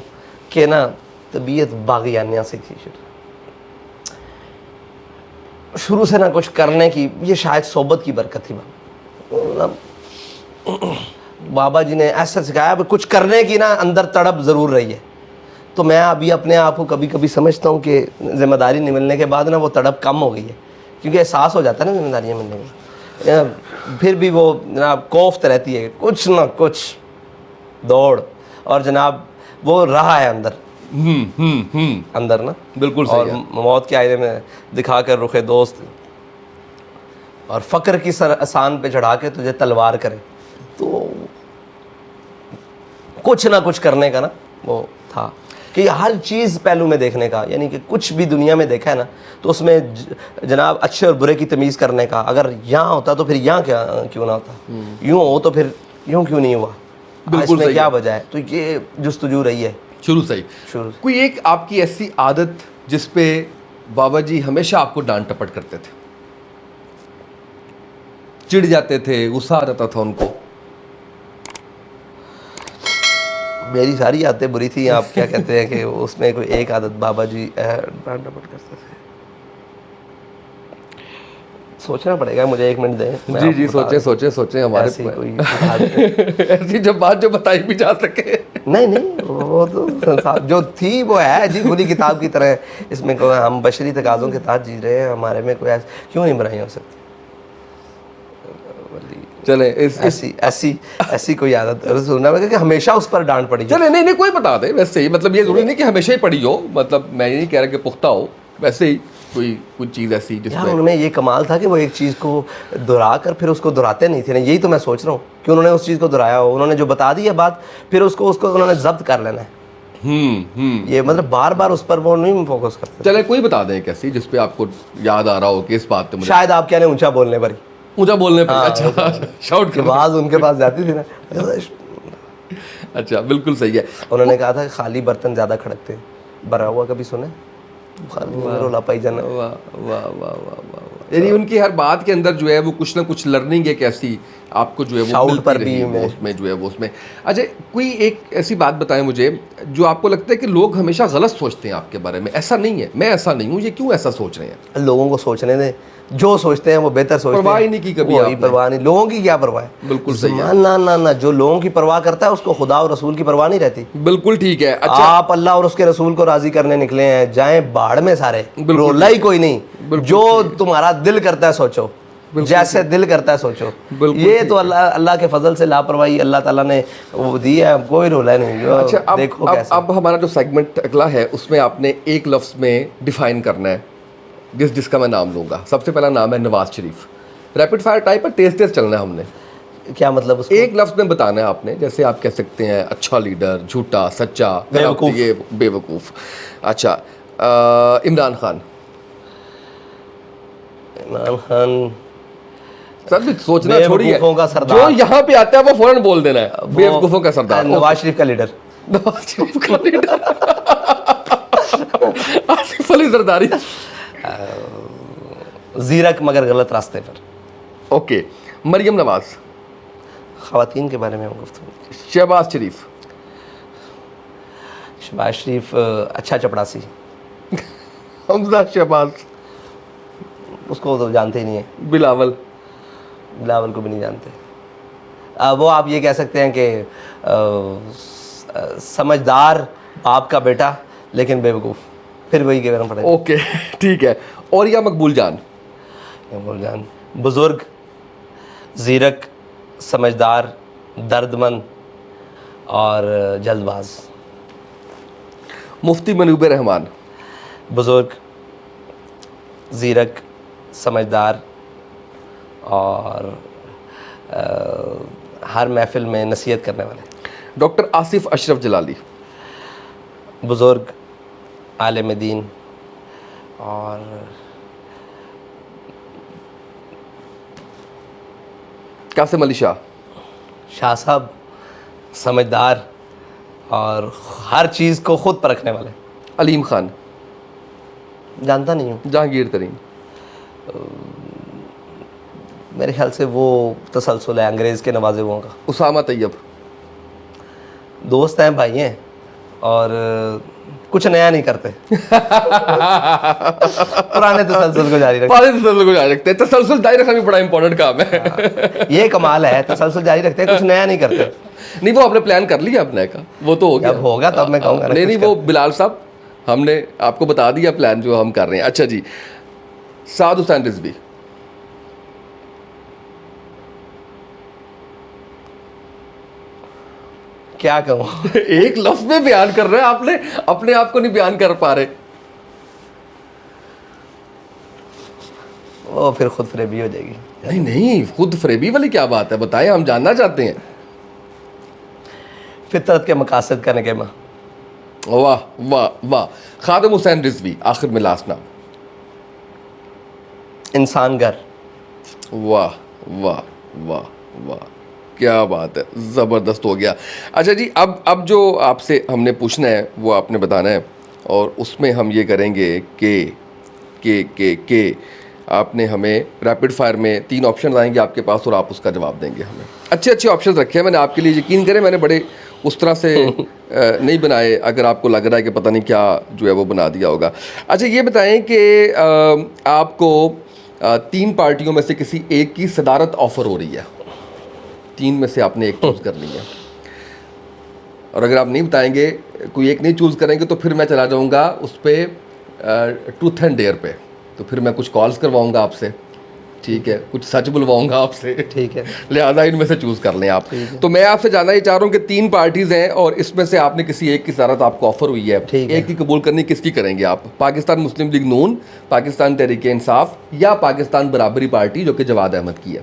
کہ نا طبیعت باغیانیہ سے تھی شروع سے نا کچھ کرنے کی. یہ شاید صحبت کی برکت تھی. بابا جی نے ایسا سکھایا کچھ کرنے کی نا اندر تڑپ ضرور رہی ہے. تو میں ابھی اپنے آپ کو کبھی کبھی سمجھتا ہوں کہ ذمہ داری ملنے کے بعد نا وہ تڑپ کم ہو گئی ہے, کیونکہ احساس ہو جاتا ہے نا ذمہ داریاں ملنے میں. پھر بھی وہ جناب کوفت رہتی ہے, کچھ نہ کچھ دوڑ, اور جناب وہ رہا ہے اندر نا. بالکل اور صحیح ہے. موت کے آئینے میں دکھا کر رخ دوست, اور فقر کی سر آسان پہ چڑھا کے تجھے تلوار کرے. تو کچھ نہ کچھ کرنے کا نا وہ تھا کہ ہر چیز پہلو میں دیکھنے کا, یعنی کہ کچھ بھی دنیا میں دیکھا ہے نا تو اس میں جناب اچھے اور برے کی تمیز کرنے کا. اگر یہاں ہوتا تو پھر یہاں کیوں نہ ہوتا, یوں ہو تو پھر یوں کیوں نہیں ہوا, اس میں کیا وجہ ہے. تو یہ جستجو رہی ہے شروع سے ہی. کوئی ایک آپ کی ایسی عادت جس پہ بابا جی ہمیشہ آپ کو ڈانٹ ٹپٹ کرتے تھے, چڑ جاتے تھے, غصہ آ جاتا تھا ان کو؟ میری ساری عادتیں بری تھیں, آپ کیا کہتے ہیں کہ اس میں کوئی ایک عادت بابا جی ڈانٹ ڈپٹ کرتے تھے. سوچنا پڑے گا مجھے, ایک منٹ دیں. جی سوچیں ہمارے کوئی ایسی جب بات جو بتائی بھی جا سکے. نہیں وہ تو جو تھی وہ ہے جی, کھلی کتاب کی طرح. اس میں کوئی ہم بشری تقاضوں کے تحت جی رہے ہیں, ہمارے میں کوئی کیوں نہیں برائی ہو سکتی. چلیں ایسی کوئی عادت سننا پڑے کہ ہمیشہ اس پر ڈانٹ پڑی. چلے نہیں کوئی بتا دے ویسے ہی, مطلب یہ ضروری نہیں کہ ہمیشہ ہی پڑی ہو, مطلب میں یہ نہیں کہہ رہا کہ پختہ ہو, ویسے ہی کوئی چیز ایسی جس میں ان میں یہ کمال تھا کہ وہ ایک چیز کو دہرا کر پھر اس کو دہراتے نہیں تھے. یہی تو میں سوچ رہا ہوں کہ انہوں نے اس چیز کو دہرایا ہو, انہوں نے جو بتا دی ہے بات پھر اس کو انہوں نے ضبط کر لینا ہے. یہ مطلب بار بار اس پر وہ نہیں فوکس کرتے. چلے کوئی بتا دیں ایک ایسی جس پہ آپ کو یاد آ رہا ہو کہ اس بات پہ شاید آپ کہہ رہے ہیں اونچا بولنے پر ہی. اونچا بولنے پہ. اچھا شاؤٹ کہ آواز ان کے پاس جاتی تھی نا. اچھا بالکل صحیح ہے. انہوں نے کہا تھا کہ خالی برتن زیادہ کھڑکتے, بھرا ہوا کبھی سنے؟ رولا پائی جانا. واہ واہ واہ واہ واہ. یعنی ان کی ہر بات کے اندر جو ہے وہ کچھ نہ کچھ لرننگ ایک ایسی آپ کو جو ہے وہ ملتی رہی وہ اس میں جو ہے وہ اس میں. اچھا کوئی ایک ایسی بات بتائیں مجھے جو آپ کو لگتا ہے کہ لوگ ہمیشہ غلط سوچتے ہیں آپ کے بارے میں, ایسا نہیں ہے, میں ایسا نہیں ہوں, یہ کیوں ایسا سوچ رہے ہیں؟ لوگوں کو سوچنے دیں, جو سوچتے ہیں وہ بہتر سوچتے ہیں. پرواہ ہی نہیں کی کبھی آپ نے. پرواہ نہیں, لوگوں کی کیا پرواہ ہے. بالکل صحیح ہے. نہ جو لوگوں کی پرواہ کرتا ہے اس کو خدا اور رسول کی پرواہ نہیں رہتی. بالکل ٹھیک ہے. اچھا آپ اللہ اور اس کے رسول کو راضی کرنے نکلے ہیں, جائیں باڑ میں سارے, رولا ہی کوئی نہیں. جو تمہارا دل کرتا ہے سوچو, جیسے دل کرتا ہے سوچو. یہ تو اللہ کے فضل سے لاپرواہی اللہ تعالیٰ نے وہ دی ہے, کوئی رولا نہیں. اچھا دیکھو اب ہمارا جو سیگمنٹ اگلا ہے اس میں آپ نے ایک لفظ میں ڈیفائن کرنا ہے جس کا میں نام لوں گا. سب سے پہلا نام ہے Nawaz Sharif. Rapid fire type ہے, تیز چلنا ہے ہم نے. کیا مطلب اس کو؟ ایک لفظ میں بتانا ہے آپ نے, جیسے آپ کہہ سکتے ہیں اچھا لیڈر, جھوٹا, سچا, یہ بے وقوف. اچھا عمران خان. عمران خان سر بھی سوچنا چھوڑیے, جو یہاں پہ آتا ہے وہ فوراً بول دینا ہے. بے وقوفوں کا سردار. نواز شریف کا لیڈر. نواز شریف کا لیڈر آصف علی زرداری. زیرک مگر غلط راستے پر. اوکے. مریم نواز. خواتین کے بارے میں گفتگو. شہباز شریف. شہباز شریف اچھا چپڑاسی. حمزہ شہباز. اس کو تو جانتے ہی نہیں ہیں. بلاول کو بھی نہیں جانتے. وہ آپ یہ کہہ سکتے ہیں کہ سمجھدار باپ کا بیٹا لیکن بے وقوف, پھر وہی کہنا پڑے گا. اوکے ٹھیک ہے. اور یا مقبول جان. بزرگ, زیرک, سمجھدار, درد مند اور جلد باز. مفتی منوب رحمان. بزرگ, زیرک, سمجھدار اور ہر محفل میں نصیحت کرنے والے. ڈاکٹر آصف اشرف جلالی. بزرگ, عالم دین اور قاسم علی شاہ. شاہ صاحب سمجھدار اور ہر چیز کو خود پرکھنے والے. علیم خان. جانتا نہیں ہوں. جہانگیر ترین. میرے خیال سے وہ تسلسل ہے انگریز کے نوازے ہوا کا. اسامہ طیب. دوست ہیں, بھائی ہیں اور کچھ نیا نہیں کرتے. پرانے تسلسل کو جاری رکھتے. تسلسل جاری رکھنا بھی بڑا امپورٹنٹ کام ہے. یہ کمال ہے, تسلسل جاری رکھتے ہیں, کچھ نیا نہیں کرتے. نہیں وہ آپ نے پلان کر لیا اپنے کا, وہ تو ہو گیا. اب ہوگا تب میں کہوں گا. نہیں وہ بلال صاحب ہم نے آپ کو بتا دیا پلان جو ہم کر رہے ہیں. اچھا جی, سعد حسین رضوی. کیا کہوں, ایک لفظ میں بیان کر رہے ہیں آپ نے, اپنے آپ کو نہیں بیان کر پا رہے. وہ پھر خود فریبی ہو جائے گی. نہیں خود فریبی والی کیا بات ہے, بتائیں, ہم جاننا چاہتے ہیں. فطرت کے مقاصد کا نگہباں. واہ واہ واہ. خادم حسین رضوی, آخر میں لاسٹ نام. انسان گھر. واہ واہ واہ واہ, کیا بات ہے, زبردست ہو گیا. اچھا جی, اب جو آپ سے ہم نے پوچھنا ہے وہ آپ نے بتانا ہے, اور اس میں ہم یہ کریں گے کہ آپ نے ہمیں ریپڈ فائر میں 3 آپشن آئیں گے آپ کے پاس, اور آپ اس کا جواب دیں گے ہمیں. اچھے آپشن رکھے ہیں میں نے آپ کے لیے, یقین کریں میں نے بڑے اس طرح سے نہیں بنائے, اگر آپ کو لگ رہا ہے کہ پتہ نہیں کیا جو ہے وہ بنا دیا ہوگا. اچھا یہ بتائیں کہ آپ کو 3 پارٹیوں میں سے کسی ایک کی صدارت آفر ہو رہی ہے, 3 میں سے آپ نے ایک چوز کر لی ہے, اور اگر آپ نہیں بتائیں گے, کوئی ایک نہیں چوز کریں گے, تو پھر میں چلا جاؤں گا اس پہ ٹروتھ اینڈ ڈیئر پہ. تو پھر میں کچھ کالز کرواؤں گا آپ سے, ٹھیک ہے, کچھ سچ بلواؤں گا آپ سے, ٹھیک ہے, لہٰذا ان میں سے چوز کر لیں آپ. تو میں آپ سے جاننا یہ چاہ رہا ہوں کہ 3 پارٹیز ہیں, اور اس میں سے آپ نے کسی ایک کی صدارت آپ کو آفر ہوئی ہے, ایک کی قبول کرنی, کس کی کریں گے آپ؟ پاکستان مسلم لیگ نون, پاکستان تحریک انصاف, یا پاکستان برابری پارٹی جو کہ جواد احمد کی ہے؟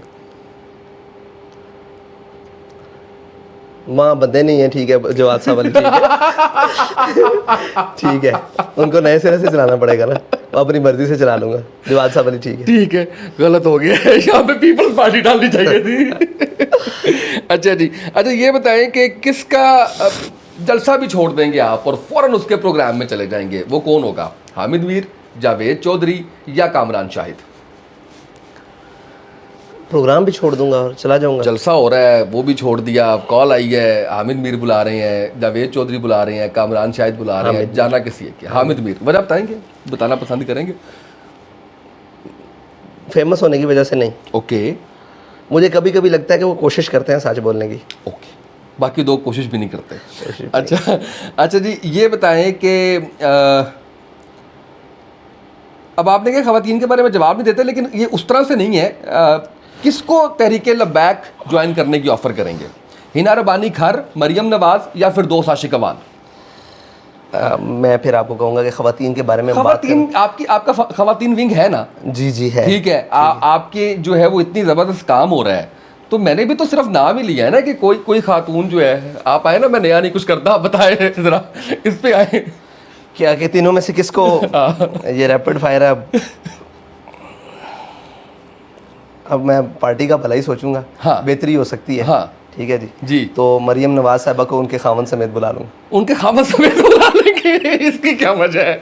وہاں بندے نہیں ہیں, ٹھیک ہے, جواد صاحب والی ٹھیک ہے, ان کو نئے سرے سے چلانا پڑے گا نا. اپنی مرضی سے چلا لوں گا. جواد صاحب علی ٹھیک ہے. ٹھیک ہے, غلط ہو گیا ہے, یہاں پہ پیپلز پارٹی ڈالنی چاہیے تھی. اچھا جی, اچھا یہ بتائیں کہ کس کا جلسہ بھی چھوڑ دیں گے آپ اور فوراً اس کے پروگرام میں چلے جائیں گے, وہ کون ہوگا؟ حامد میر, جاوید چودھری یا کامران شاہد؟ پروگرام بھی چھوڑ دوں گا اور چلا جاؤں گا. جلسہ ہو رہا ہے وہ بھی چھوڑ دیا, کال آئی ہے حامد میر بلا رہے ہیں, جاوید چودھری بلا رہے ہیں, کامران شاہد بلا رہے ہیں, جانا کسی ایک کے؟ حامد میر. وجہ بتائیں گے, بتانا پسند کریں گے؟ فیمس ہونے کی وجہ سے نہیں. اوکے, مجھے کبھی کبھی لگتا ہے کہ وہ کوشش کرتے ہیں سچ بولنے کی. اوکے, باقی دو کوشش بھی نہیں کرتے. اچھا اچھا جی, یہ بتائیں کہ اب آپ نے کہا خواتین کے بارے میں جواب نہیں دیتے, لیکن یہ اس طرح سے نہیں ہے. کس کو تحریک لبیک جوائن کرنے کی آفر کریں گے؟ ہنا ربانی کھر, مریم نواز یا پھر دوست عاشق اوان؟ میں پھر آپ کو کہوں گا کہ خواتین کے بارے میں خواتین, آپ کا خواتین ونگ ہے نا؟ جی جی ہے. ٹھیک ہے, آپ کے جو ہے وہ اتنی زبردست کام ہو رہا ہے, تو میں نے بھی تو صرف نام ہی لیا ہے نا کہ کوئی خاتون جو ہے. آپ آئے نا, میں نیا نہیں کچھ کرتا, آپ بتائیں ذرا اس پہ آئے. کیا کہ تینوں میں سے کس کو یہ ریپڈ فائر ہے. اب میں پارٹی کا بھلا ہی سوچوں گا, بہتری ہو سکتی ہے. ہاں ٹھیک ہے جی. جی, تو مریم نواز صاحبہ کو ان کے خاوند سمیت بلا لوں. ان کے خاوند سمیت بلا لیں گے, اس کی کیا وجہ ہے؟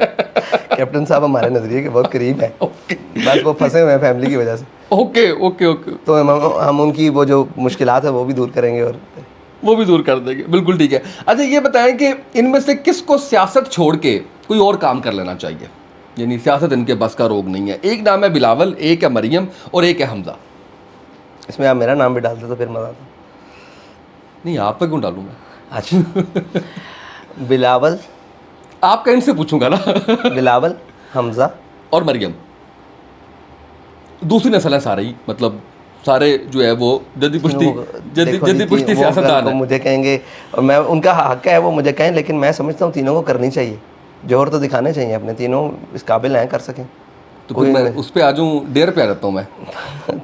کیپٹن صاحب ہمارے نظریے کے بہت قریب ہیں, بس وہ پھنسے ہوئے ہیں فیملی کی وجہ سے. اوکے اوکے اوکے, تو ہم ان کی وہ جو مشکلات ہیں وہ بھی دور کریں گے اور وہ بھی دور کر دیں گے. بالکل ٹھیک ہے. اچھا یہ بتائیں کہ ان میں سے کس کو سیاست چھوڑ کے کوئی اور کام کر لینا چاہیے, یعنی سیاست ان کے بس کا روگ نہیں ہے؟ ایک نام ہے بلاول, ایک ہے مریم اور ایک ہے حمزہ. اس میں آپ میرا نام بھی ڈال دیں تو پھر مزہ آتا. نہیں, آپ پہ کیوں ڈالوں میں؟ اچھا, بلاول, آپ کا ان سے پوچھوں گا نا. بلاول, حمزہ اور مریم. دوسری نسل ہے سارے ہی, مطلب سارے جو ہے وہ جدی پشتی سیاستدان ہیں. مجھے کہیں گے, اور میں ان کا حق ہے وہ مجھے کہیں, لیکن میں سمجھتا ہوں تینوں کو کرنی چاہیے. جوہر تو دکھانے چاہیے اپنے, تینوں اس قابل ہیں کر سکیں. تو پھر میں اس پہ آ جاؤں, ڈیر پہ آ جاتا ہوں میں.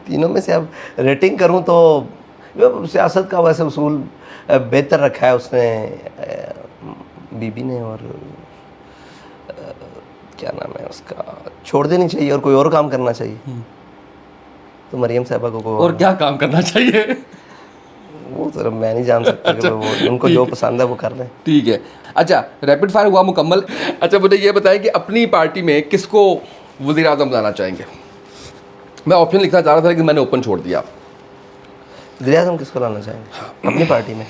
تینوں میں سے اب ریٹنگ کروں تو سیاست کا ویسے اصول بہتر رکھا ہے اس نے, بی بی نے, اور کیا نام ہے اس کا, چھوڑ دینی چاہیے اور کوئی اور کام کرنا چاہیے. تو مریم صاحبہ کو اور کیا کام کرنا چاہیے وہ تو میں نہیں جان سکتا کہ وہ ان کو جو پسند ہے وہ کر لیں. ٹھیک ہے. اچھا ریپڈ فائر ہوا مکمل. اچھا مجھے یہ بتائیں کہ اپنی پارٹی میں کس کو وزیر اعظم بنانا چاہیں گے؟ میں آپشن لکھنا چاہ رہا تھا لیکن میں نے اوپن چھوڑ دیا. وزیر اعظم کس کو لانا چاہیں گے اپنی پارٹی میں؟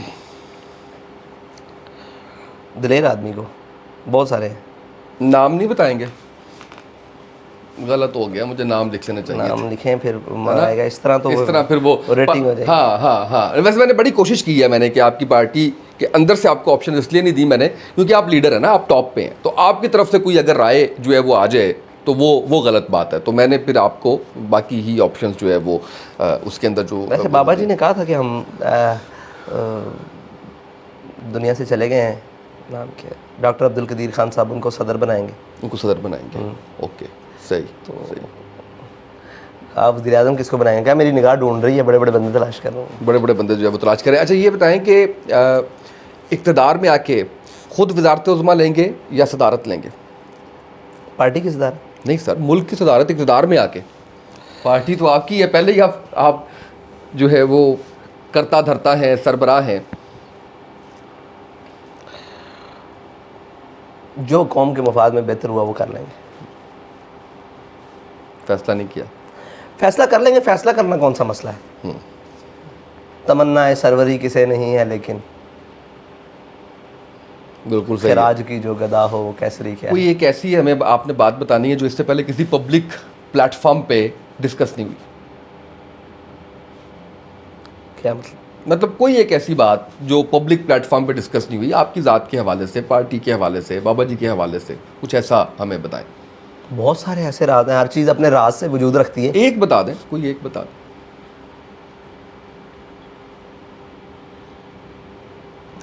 دلیر آدمی کو, بہت سارے ہیں. نام نہیں بتائیں گے؟ غلط ہو گیا, مجھے نام لکھ لینا چاہیے. نام لکھیں پھر آئے گا اس طرح, تو اس طرح پھر وہ ریٹنگ ہو جائے گی. ہاں. ویسے میں نے بڑی کوشش کی ہے میں نے کہ آپ کی پارٹی کے اندر سے آپ کو آپشن اس لیے نہیں دی میں نے کیونکہ آپ لیڈر ہیں نا, آپ ٹاپ پہ ہیں, تو آپ کی طرف سے کوئی اگر رائے جو ہے وہ آ جائے تو وہ غلط بات ہے. تو میں نے پھر آپ کو باقی ہی آپشنز جو ہے وہ اس کے اندر جو ویسے بابا جی نے کہا تھا کہ ہم دنیا سے چلے گئے ہیں, نام کیا, ڈاکٹر عبدالقدیر خان صاحب, ان کو صدر بنائیں گے. ان کو صدر بنائیں گے. اوکے صحیح. تو آپ وزیر اعظم کس کو بنائیں گے؟ کیا میری نگاہ ڈھونڈ رہی ہے, بڑے بڑے بندے تلاش کر رہا ہوں. بڑے بڑے بندے جو ہے وہ تلاش کریں. اچھا یہ بتائیں کہ اقتدار میں آ کے خود وزارت عظمیٰ لیں گے یا صدارت لیں گے؟ پارٹی کی صدارت نہیں سر, ملک کی صدارت اقتدار میں آ کے. پارٹی تو آپ کی ہے, پہلے ہی آپ جو ہے وہ کرتا دھرتا ہے, سربراہ ہیں. جو قوم کے مفاد میں بہتر ہوا وہ کر لیں گے. فیصلہ نہیں کیا؟ فیصلہ کر لیں گے. فیصلہ کرنا کون سا مسئلہ ہے؟ تمنا سروری کسے نہیں ہے, لیکن بالکل صحیح. خراج کی جو گدا ہو وہ کیسری کیا. کوئی ایک ایسی ہمیں آپ نے بات بتانی ہے جو اس سے پہلے کسی پبلک پلیٹ فارم پہ ڈسکس نہیں ہوئی. کیا مطلب کوئی ایک ایسی بات جو پبلک پلیٹ فارم پہ ڈسکس نہیں ہوئی, آپ کی ذات کے حوالے سے, پارٹی کے حوالے سے, بابا جی کے حوالے سے, کچھ ایسا ہمیں بتائیں. بہت سارے ایسے راز ہیں, ہر چیز اپنے راز سے وجود رکھتی ہے. ایک بتا دیں, کوئی ایک بتا دیں.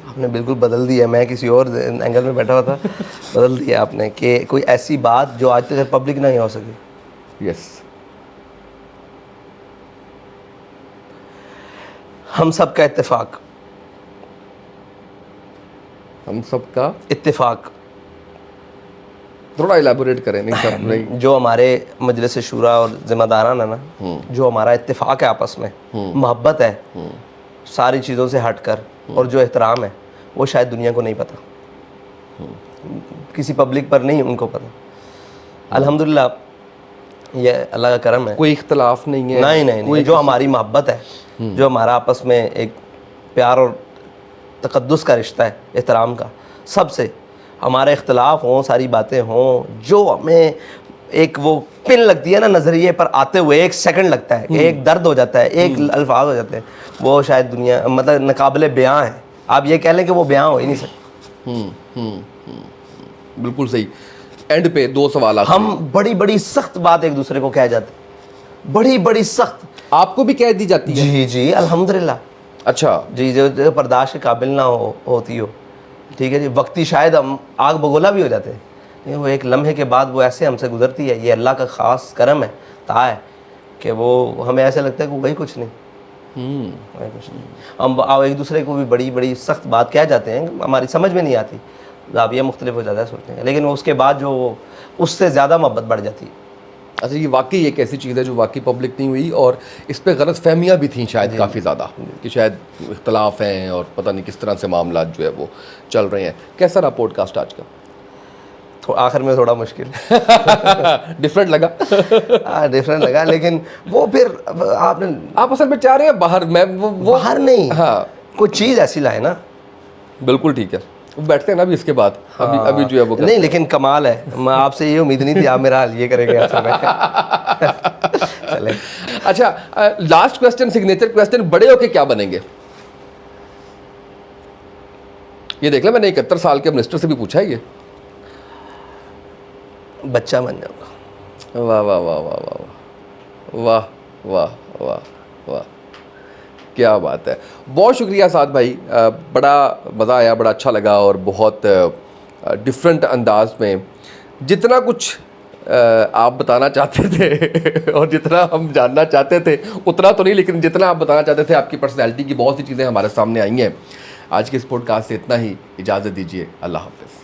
آپ نے بالکل بدل دیا, میں کسی اور اینگل میں بیٹھا ہوا تھا, بدل دیا آپ نے کہ کوئی ایسی بات جو آج تک پبلک نہیں ہو سکی. یس. ہم سب کا اتفاق. ہم سب کا اتفاق. تھوڑا ایلیبوریٹ کریں. نہیں سب نہیں, جو ہمارے مجلس شورا اور ذمہ داران ہے نا, جو ہمارا اتفاق ہے آپس میں, محبت ہے ساری چیزوں سے ہٹ کر, اور جو احترام ہے, وہ شاید دنیا کو نہیں پتہ, کسی پبلک پر نہیں ان کو پتہ. الحمدللہ یہ اللہ کا کرم ہے, کوئی اختلاف نہیں ہے. نہیں, جو ہماری محبت ہے, جو ہمارا آپس میں ایک پیار اور تقدس کا رشتہ ہے, احترام کا, سب سے ہمارے اختلاف ہوں, ساری باتیں ہوں, جو ہمیں ایک وہ پن لگتی ہے نا نظریے پر آتے ہوئے, ایک سیکنڈ لگتا ہے, ایک درد ہو جاتا ہے, ایک الفاظ ہو جاتے ہیں, وہ شاید دنیا مطلب ناقابل بیاں ہے. آپ یہ کہہ لیں کہ وہ بیاں ہو ہی نہیں سکتے. بالکل صحیح. اینڈ پہ 2 سوالات. ہم بڑی بڑی سخت بات ایک دوسرے کو کہہ جاتے ہیں, بڑی بڑی سخت. آپ کو بھی کہہ دی جاتی ہے؟ جی الحمدللہ. اچھا جی, جو برداشت کے قابل نہ ہوتی ہو, ٹھیک ہے جی, وقتی شاید ہم آگ بگولا بھی ہو جاتے ہیں, وہ ایک لمحے کے بعد وہ ایسے ہم سے گزرتی ہے. یہ اللہ کا خاص کرم ہے, عطا ہے, کہ وہ ہمیں ایسے لگتا ہے کہ وہی کچھ نہیں. ہم ایک دوسرے کو بھی بڑی بڑی سخت بات کہہ جاتے ہیں, ہماری سمجھ میں نہیں آتی, زاویہ مختلف ہو جاتا ہے سوچتے ہیں, لیکن اس کے بعد جو اس سے زیادہ محبت بڑھ جاتی ہے. اچھا, یہ واقعی ایک ایسی چیز ہے جو واقعی پبلک نہیں ہوئی, اور اس پہ غلط فہمیاں بھی تھیں شاید کافی زیادہ, کہ شاید اختلاف ہیں اور پتہ نہیں کس طرح سے معاملات جو ہے وہ چل رہے ہیں. کیسا رہا پوڈ کاسٹ آج کا؟ آخر میں تھوڑا مشکل ڈفرینٹ لگا. ڈفرینٹ لگا, لیکن وہ پھر آپ اصل میں چاہ رہے ہیں باہر, میں وہ باہر نہیں, ہاں کوئی چیز ایسی لائے نا. بالکل ٹھیک ہے, وہ بیٹھتے ہیں نا ابھی اس کے بعد, ابھی جو ہے وہ نہیں, لیکن کمال ہے. میں آپ سے یہ امید نہیں تھی آپ میرا حال یہ کریں گے. چلیں. اچھا, لاسٹ کوسچن, سگنیچر کوسچن, بڑے ہو کے کیا بنیں گے؟ یہ دیکھ لیں, میں نے 71 سال کے منسٹر سے بھی پوچھا ہے یہ. بچہ بن جاؤں گا. واہ واہ واہ واہ واہ واہ واہ واہ واہ, کیا بات ہے. بہت شکریہ سعد بھائی, بڑا مزہ آیا, بڑا اچھا لگا, اور بہت ڈفرینٹ انداز میں جتنا کچھ آپ بتانا چاہتے تھے اور جتنا ہم جاننا چاہتے تھے اتنا تو نہیں, لیکن جتنا آپ بتانا چاہتے تھے, آپ کی پرسنالٹی کی بہت سی چیزیں ہمارے سامنے آئی ہیں. آج کے اس پوڈ کاسٹ سے اتنا ہی, اجازت دیجیے, اللہ حافظ.